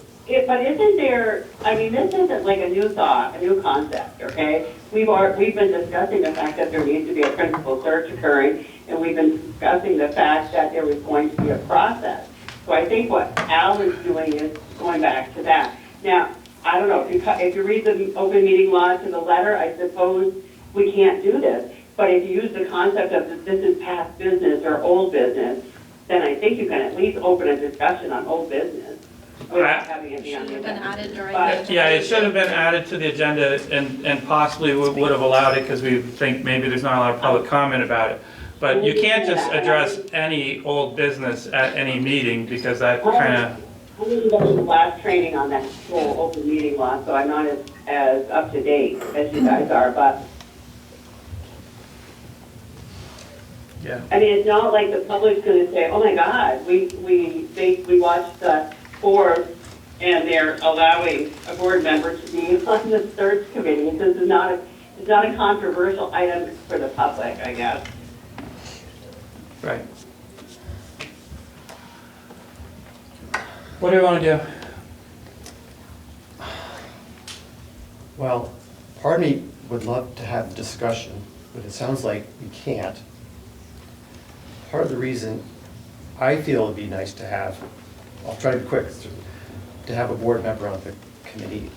but isn't there, I mean, this isn't like a new thought, a new concept, okay? We've been discussing the fact that there needs to be a principal search occurring, and we've been discussing the fact that there was going to be a process. So I think what Al is doing is going back to that. Now, I don't know, if you read the open meeting law to the letter, I suppose we can't do this. But if you use the concept of this is past business or old business, then I think you can at least open a discussion on old business. without having it be on the Should have been agenda. added during But- the. Yeah, it should have been added to the agenda and possibly would have allowed it because we think maybe there's not a lot of public comment about it. But you can't just address any old business at any meeting because that kind of, I didn't go to the last training on that whole open meeting law, so I'm not as up to date as you guys are, but yeah. I mean, it's not like the public's gonna say, oh my God, we watched the board and they're allowing a board member to be on the search committee. This is not it's not a controversial item for the public, I guess. Right. What do we want to do? Well, part of me would love to have a discussion, but it sounds like we can't. Part of the reason I feel it'd be nice to have, I'll try to be quick, to have a board member on the committee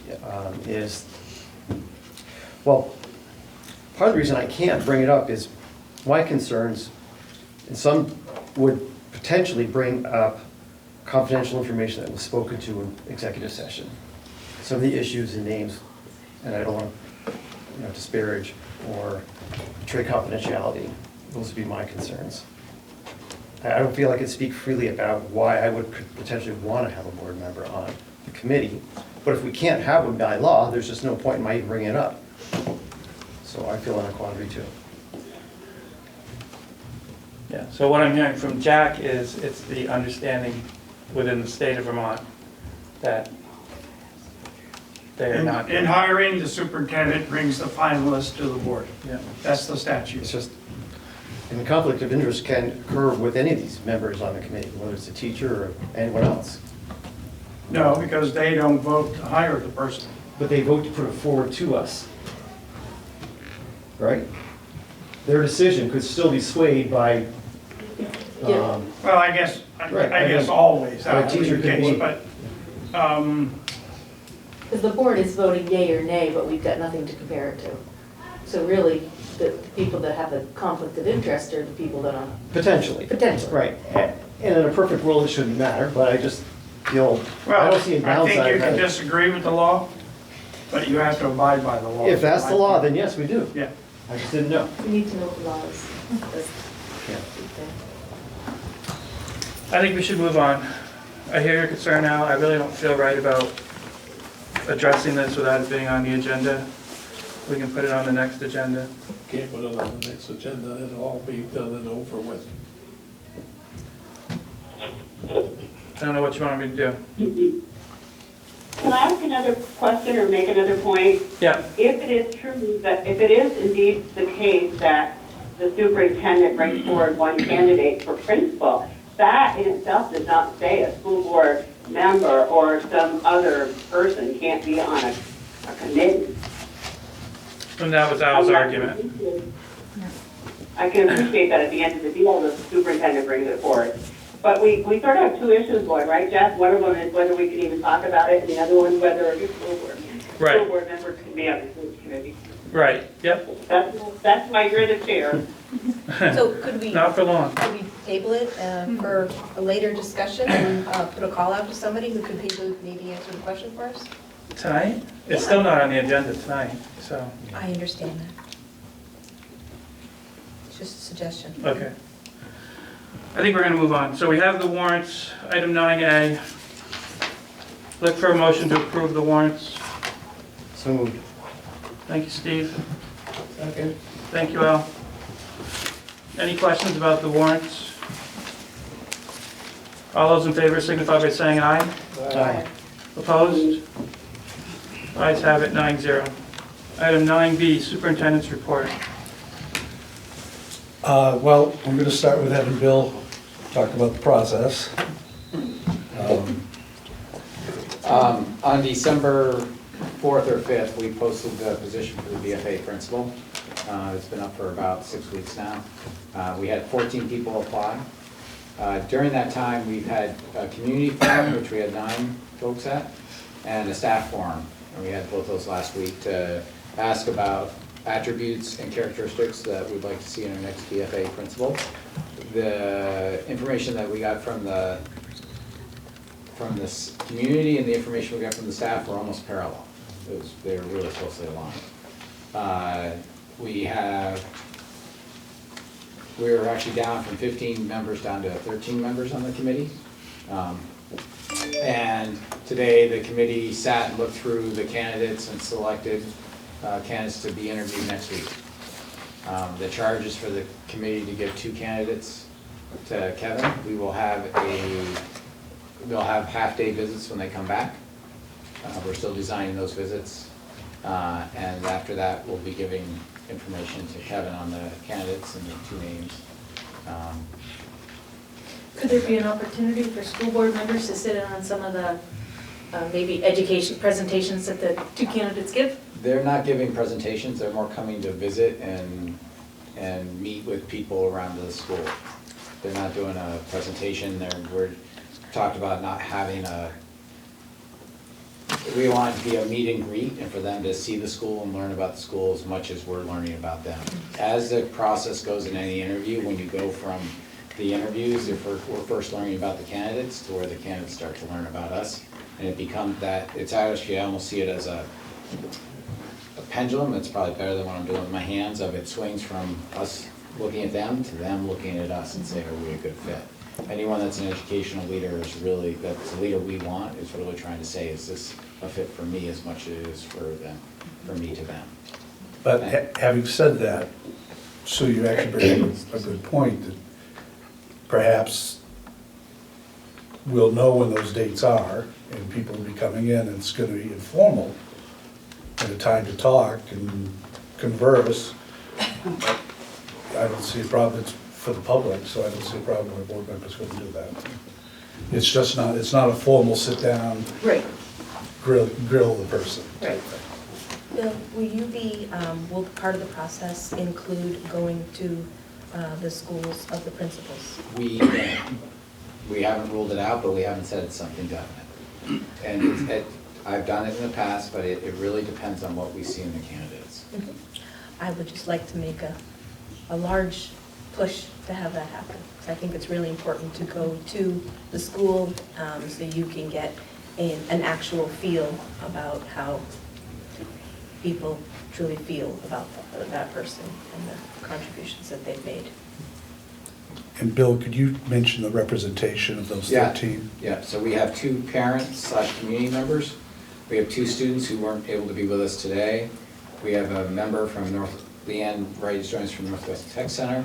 is, well, part of the reason I can't bring it up is my concerns, and some would potentially bring up confidential information that was spoken to in executive session. Some of the issues and names, and I don't want to disparage or betray confidentiality. Those would be my concerns. I don't feel I can speak freely about why I would potentially want to have a board member on the committee, but if we can't have them by law, there's just no point in my even bringing it up. So I feel in a quandary too. Yeah, so what I'm hearing from Jack is it's the understanding within the state of Vermont that they are not. In hiring, the superintendent brings the finalist to the board. Yeah. That's the statute. It's just, and the conflict of interest can occur with any of these members on the committee, whether it's a teacher or anyone else. No, because they don't vote to hire the person. But they vote to put it forward to us. Right? Their decision could still be swayed by, Well, I guess, Right, I guess mean, always a that would be teacher the could case, be- but, Because the board is voting yay or nay, but we've got nothing to compare it to. So really, the people that have the conflict of interest are the people that are. potentially. Potentially. Right. And in a perfect world, it shouldn't matter, but I just feel, I well, don't see a I think downside. you of can that. disagree with the law, but you have to abide by the law. If that's the law, then yes, we do. Yeah. I just didn't know. We need to know what the law is. Yeah. I think we should move on. I hear your concern now. I really don't feel right about addressing this without it being on the agenda. We can put it on the next agenda. Can't put it on the next agenda, it'll all be done and over with. I don't know what you want me to do. Can I ask another question or make another point? Yeah. If it is true that, if it is indeed the case that the superintendent brings forward one candidate for principal, that in itself does not say a school board member or some other person can't be on a committee. And that was Al's argument. I can appreciate that at the end of the deal, the superintendent brings it forward. But we sort of have two issues going, right, Jeff? One of them is whether we can even talk about it, and the other one whether a school board members can be on the school committee. Right, yep. That's why you're the chair. So could we? Not for long. Could we table it for a later discussion and put a call out to somebody who could maybe answer the question for us? Tonight? It's still not on the agenda tonight, so, I understand that. It's just a suggestion. okay. I think we're gonna move on. So we have the warrants, item 9A. Look for a motion to approve the warrants. So moved. Thank you, Steve. Second. Thank you, Al. Any questions about the warrants? All those in favor signify by saying aye. Aye. Opposed? Ayes have it, 9-0. Item 9B, Superintendent's Report. Well, I'm going to start with having Bill talk about the process. On December 4th or 5th, we posted the position for the BFA principal. It's been up for about 6 weeks now. We had 14 people apply. During that time, we've had a community forum, which we had 9 folks at, and a staff forum. And we had both those last week to ask about attributes and characteristics that we'd like to see in our next BFA principal. The information that we got from the from this community and the information we got from the staff were almost parallel. They were really closely aligned. We were actually down from 15 members down to 13 members on the committee. And today, the committee sat and looked through the candidates and selected candidates to be interviewed next week. The charge is for the committee to give 2 candidates to Kevin. They'll have half-day visits when they come back. We're still designing those visits. And after that, we'll be giving information to Kevin on the candidates and the 2 names. Could there be an opportunity for school board members to sit in on some of the maybe education presentations that the 2 candidates give? They're not giving presentations, they're more coming to visit and meet with people around the school. They're not doing a presentation, we're talked about not having we want it to be a meet and greet and for them to see the school and learn about the school as much as we're learning about them. As the process goes in any interview, when you go from the interviews, we're first learning about the candidates to where the candidates start to learn about us. And it becomes that, it's actually, I almost see it as a pendulum. It's probably better than what I'm doing with my hands, of it swings from us looking at them to them looking at us and saying, are we a good fit? Anyone that's an educational leader is really, that's the leader we want, is really trying to say, is this a fit for me as much as it is for them, for me to them. But having said that, Sue, you actually bring up a good point, that perhaps we'll know when those dates are, and people will be coming in, and it's gonna be informal, and a time to talk and converse. I don't see a problem, it's for the public, so I don't see a problem where board members couldn't do that. It's just not, it's not a formal sit-down, Right. grill the person. Right. Bill, will you be, will part of the process include going to the schools of the principals? We haven't ruled it out, but we haven't said it's something definite. And I've done it in the past, but it really depends on what we see in the candidates. I would just like to make a large push to have that happen. Because I think it's really important to go to the school so you can get an actual feel about how people truly feel about that person and the contributions that they've made. And Bill, could you mention the representation of those 13? Yeah, so we have 2 parents/community members. We have 2 students who weren't able to be with us today. We have a member from Leanne Wright is joining us from Northwest Tech Center.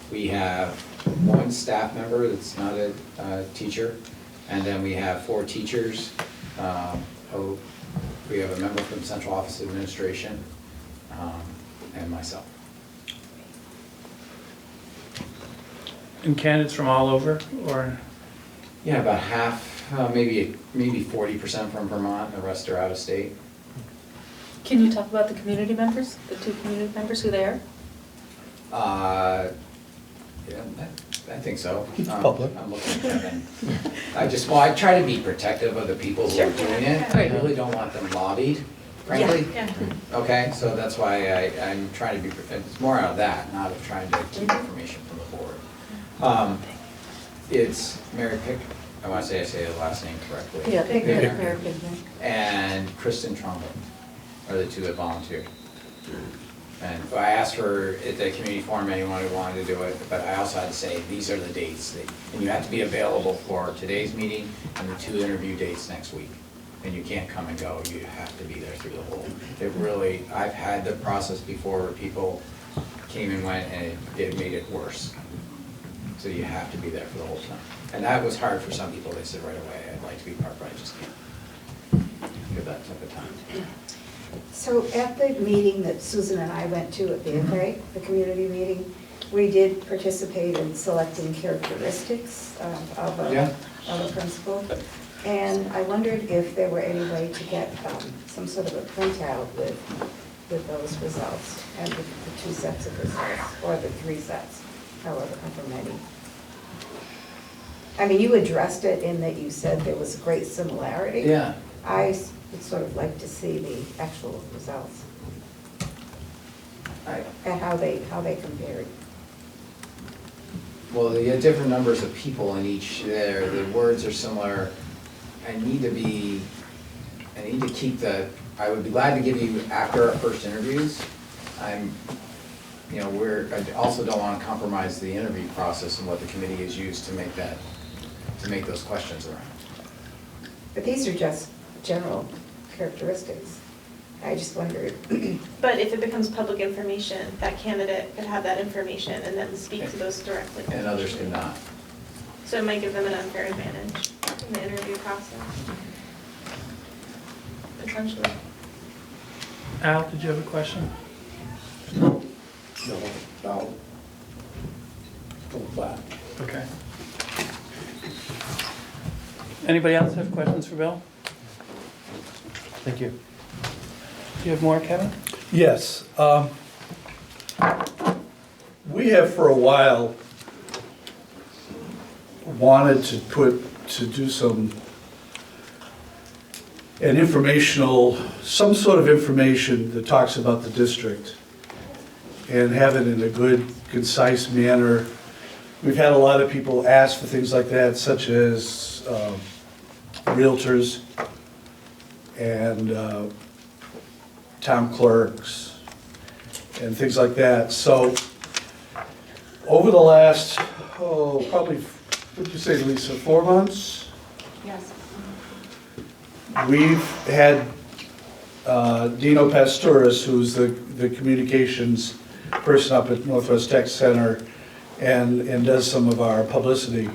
We have 1 staff member that's not a teacher. And then we have 4 teachers. We have a member from Central Office Administration and myself. And candidates from all over, or? Yeah, about half, maybe 40% from Vermont, the rest are out of state. Can you talk about the community members, the 2 community members, who they are? Yeah, I think so. Public. I'm looking at Kevin. I try to be protective of the people who are doing it. I really don't want them lobbied, frankly. Yeah. Okay, so that's why I'm trying to be, it's more out of that, not of trying to keep information from the board. It's Mary Pick, I want to say I say the last name correctly. Yeah, Pickner. And Kristen Trumbull are the 2 that volunteered. And I asked for, at the community forum, anyone who wanted to do it, but I also had to say, these are the dates. And you have to be available for today's meeting and the 2 interview dates next week. And you can't come and go, you have to be there through the whole. It really, I've had the process before where people came and went and it made it worse. So you have to be there for the whole time. And that was hard for some people. They said right away, I'd like to be part, but I just can't give that type of time. So at the meeting that Susan and I went to at BFA, the community meeting, we did participate in selecting characteristics of a principal. And I wondered if there were any way to get some sort of a printout with those results and the 2 sets of results, or the 3 sets, however many. I mean, you addressed it in that you said there was great similarity. Yeah. I would sort of like to see the actual results and how they compared. Well, you have different numbers of people in each there. The words are similar. I need to keep I would be glad to give you after our first interviews. I also don't want to compromise the interview process and what the committee has used to make those questions around. But these are just general characteristics. I just wondered. But if it becomes public information, that candidate could have that information and then speak to those directly. And others cannot. So it might give them an unfair advantage in the interview process. Potentially. Al, did you have a question? No. Go back. Okay. Anybody else have questions for Bill? Thank you. Do you have more, Kevin? Yes. We have for a while wanted to do some sort of information that talks about the district and have it in a good, concise manner. We've had a lot of people ask for things like that, such as realtors and town clerks and things like that. So over the last, probably, what did you say, Lisa, 4 months? Yes. We've had Dino Pastoris, who's the communications person up at Northwest Tech Center and does some of our publicity,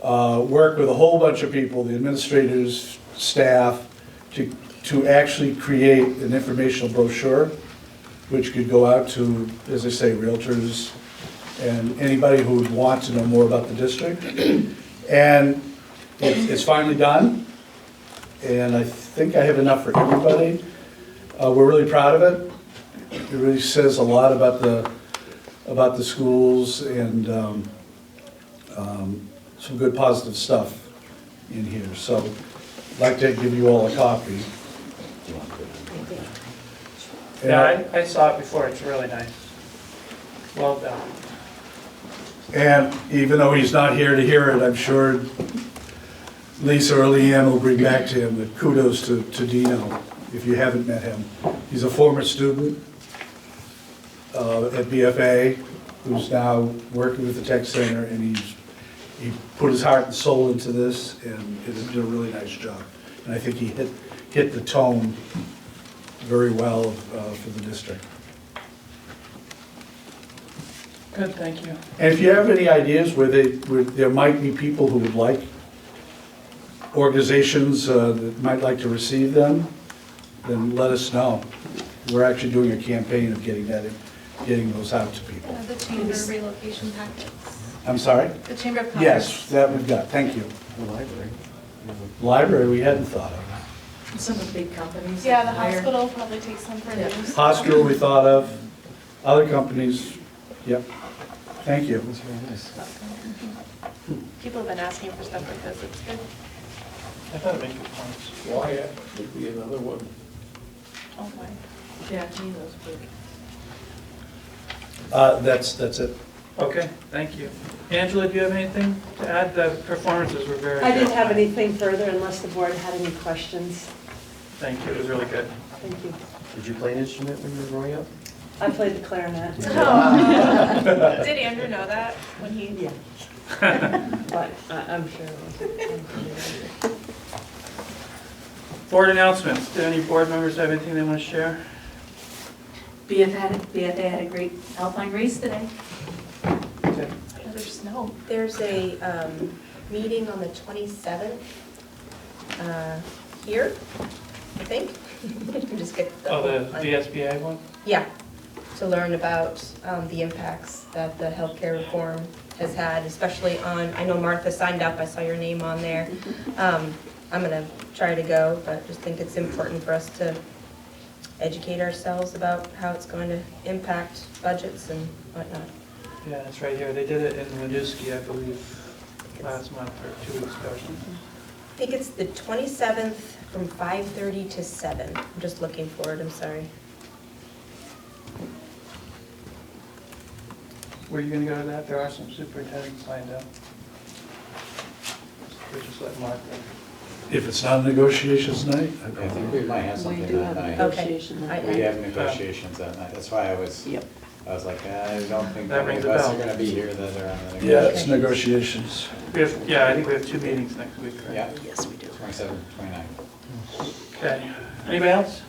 work with a whole bunch of people, the administrators, staff, to actually create an informational brochure, which could go out to, as I say, realtors and anybody who would want to know more about the district. And it's finally done, and I think I have enough for everybody. We're really proud of it. It really says a lot about the schools and some good positive stuff in here. So I'd like to give you all a copy. Yeah, I saw it before. It's really nice. Well done. And even though he's not here to hear it, I'm sure Lisa or Leanne will bring back to him the kudos to Dino, if you haven't met him. He's a former student at BFA, who's now working with the Tech Center, and he put his heart and soul into this, and did a really nice job. And I think he hit the tone very well for the district. Good, thank you. And if you have any ideas where there might be people who would like, organizations that might like to receive them, then let us know. We're actually doing a campaign of getting those out to people. The chamber relocation packets. I'm sorry? The Chamber of Commerce. Yes, that we've got, thank you. The library. Library, we hadn't thought of. Some of the big companies. Yeah, the that hire- hospital probably takes some for news. Hospital, we thought of, other companies, yep. Thank you. That's very nice. People have been asking for stuff like this. It's good. I thought it'd make good points. Wyatt would be another one. Oh, my. Yeah, Gino's big. That's it. Okay, thank you. Angela, do you have anything to add? The performances were very good. I didn't have anything further unless the board had any questions. Thank you, it was really good. Thank you. Did you play an instrument when you were growing up? I played the clarinet. Oh. Did Andrew know that when he? Yeah. But I'm sure it was. Board announcements. Do any board members have anything they want to share? BFA had a great alpine race today. Okay. There's snow. There's a meeting on the 27th here, I think. Just get the Oh, the whole- VSBA one? Yeah, to learn about the impacts that the healthcare reform has had, especially on, I know Martha signed up, I saw your name on there. I'm gonna try to go, but just think it's important for us to educate ourselves about how it's going to impact budgets and whatnot. Yeah, it's right here. They did it in Winooski, I believe, last month or 2 weeks ago or something. I think it's the 27th from 5:30 to 7. I'm just looking for it, I'm sorry. Were you gonna go to that? There are some superintendents lined up. We're just letting Mark know. If it's not negotiations night, I think we might have We something do that have night. negotiation that We night. have negotiations that night, that's why I was like, I don't think That any rings of a us bell. are gonna be here that are on the yeah, negotiations. it's negotiations. We have, yeah, I think we have 2 meetings next week, right? Yeah, Yes, we do. 27, 29. Okay. Anybody else?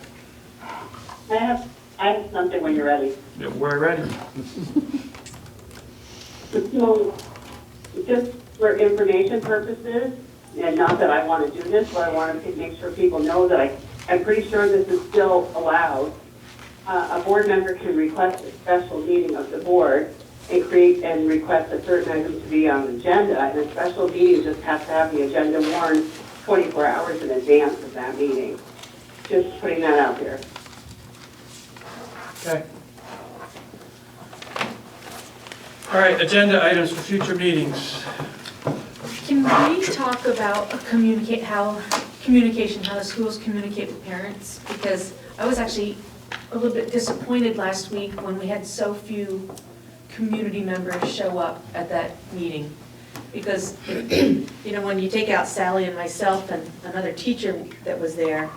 I have something when you're ready. Yeah, we're ready. So, just for information purposes, and not that I want to do this, but I want to make sure people know that I'm pretty sure this is still allowed. A board member can request a special meeting of the board and request a certain item to be on the agenda, and a special meeting just has to have the agenda warned 24 hours in advance of that meeting. Just putting that out there. Okay. All right, agenda items for future meetings. Can we talk about how the schools communicate with parents? Because I was actually a little bit disappointed last week when we had so few community members show up at that meeting. Because, when you take out Sally and myself and another teacher that was there,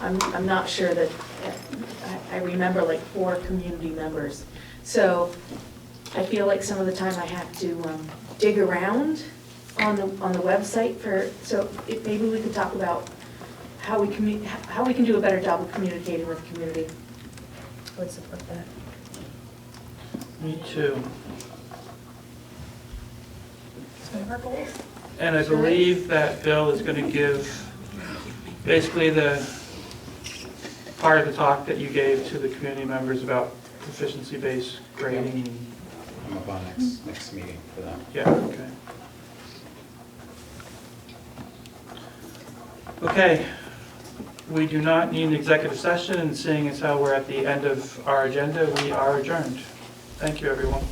I'm not sure that, I remember like 4 community members. So I feel like some of the time I have to dig around on the website so maybe we could talk about how we can do a better job of communicating with the community. I would support that. Me too. Some of our goals. And I believe that Bill is going to give basically the part of the talk that you gave to the community members about proficiency-based grading. I'm up on next meeting for that. Yeah, okay. Okay, we do not need an executive session, and seeing as how we're at the end of our agenda, we are adjourned. Thank you, everyone.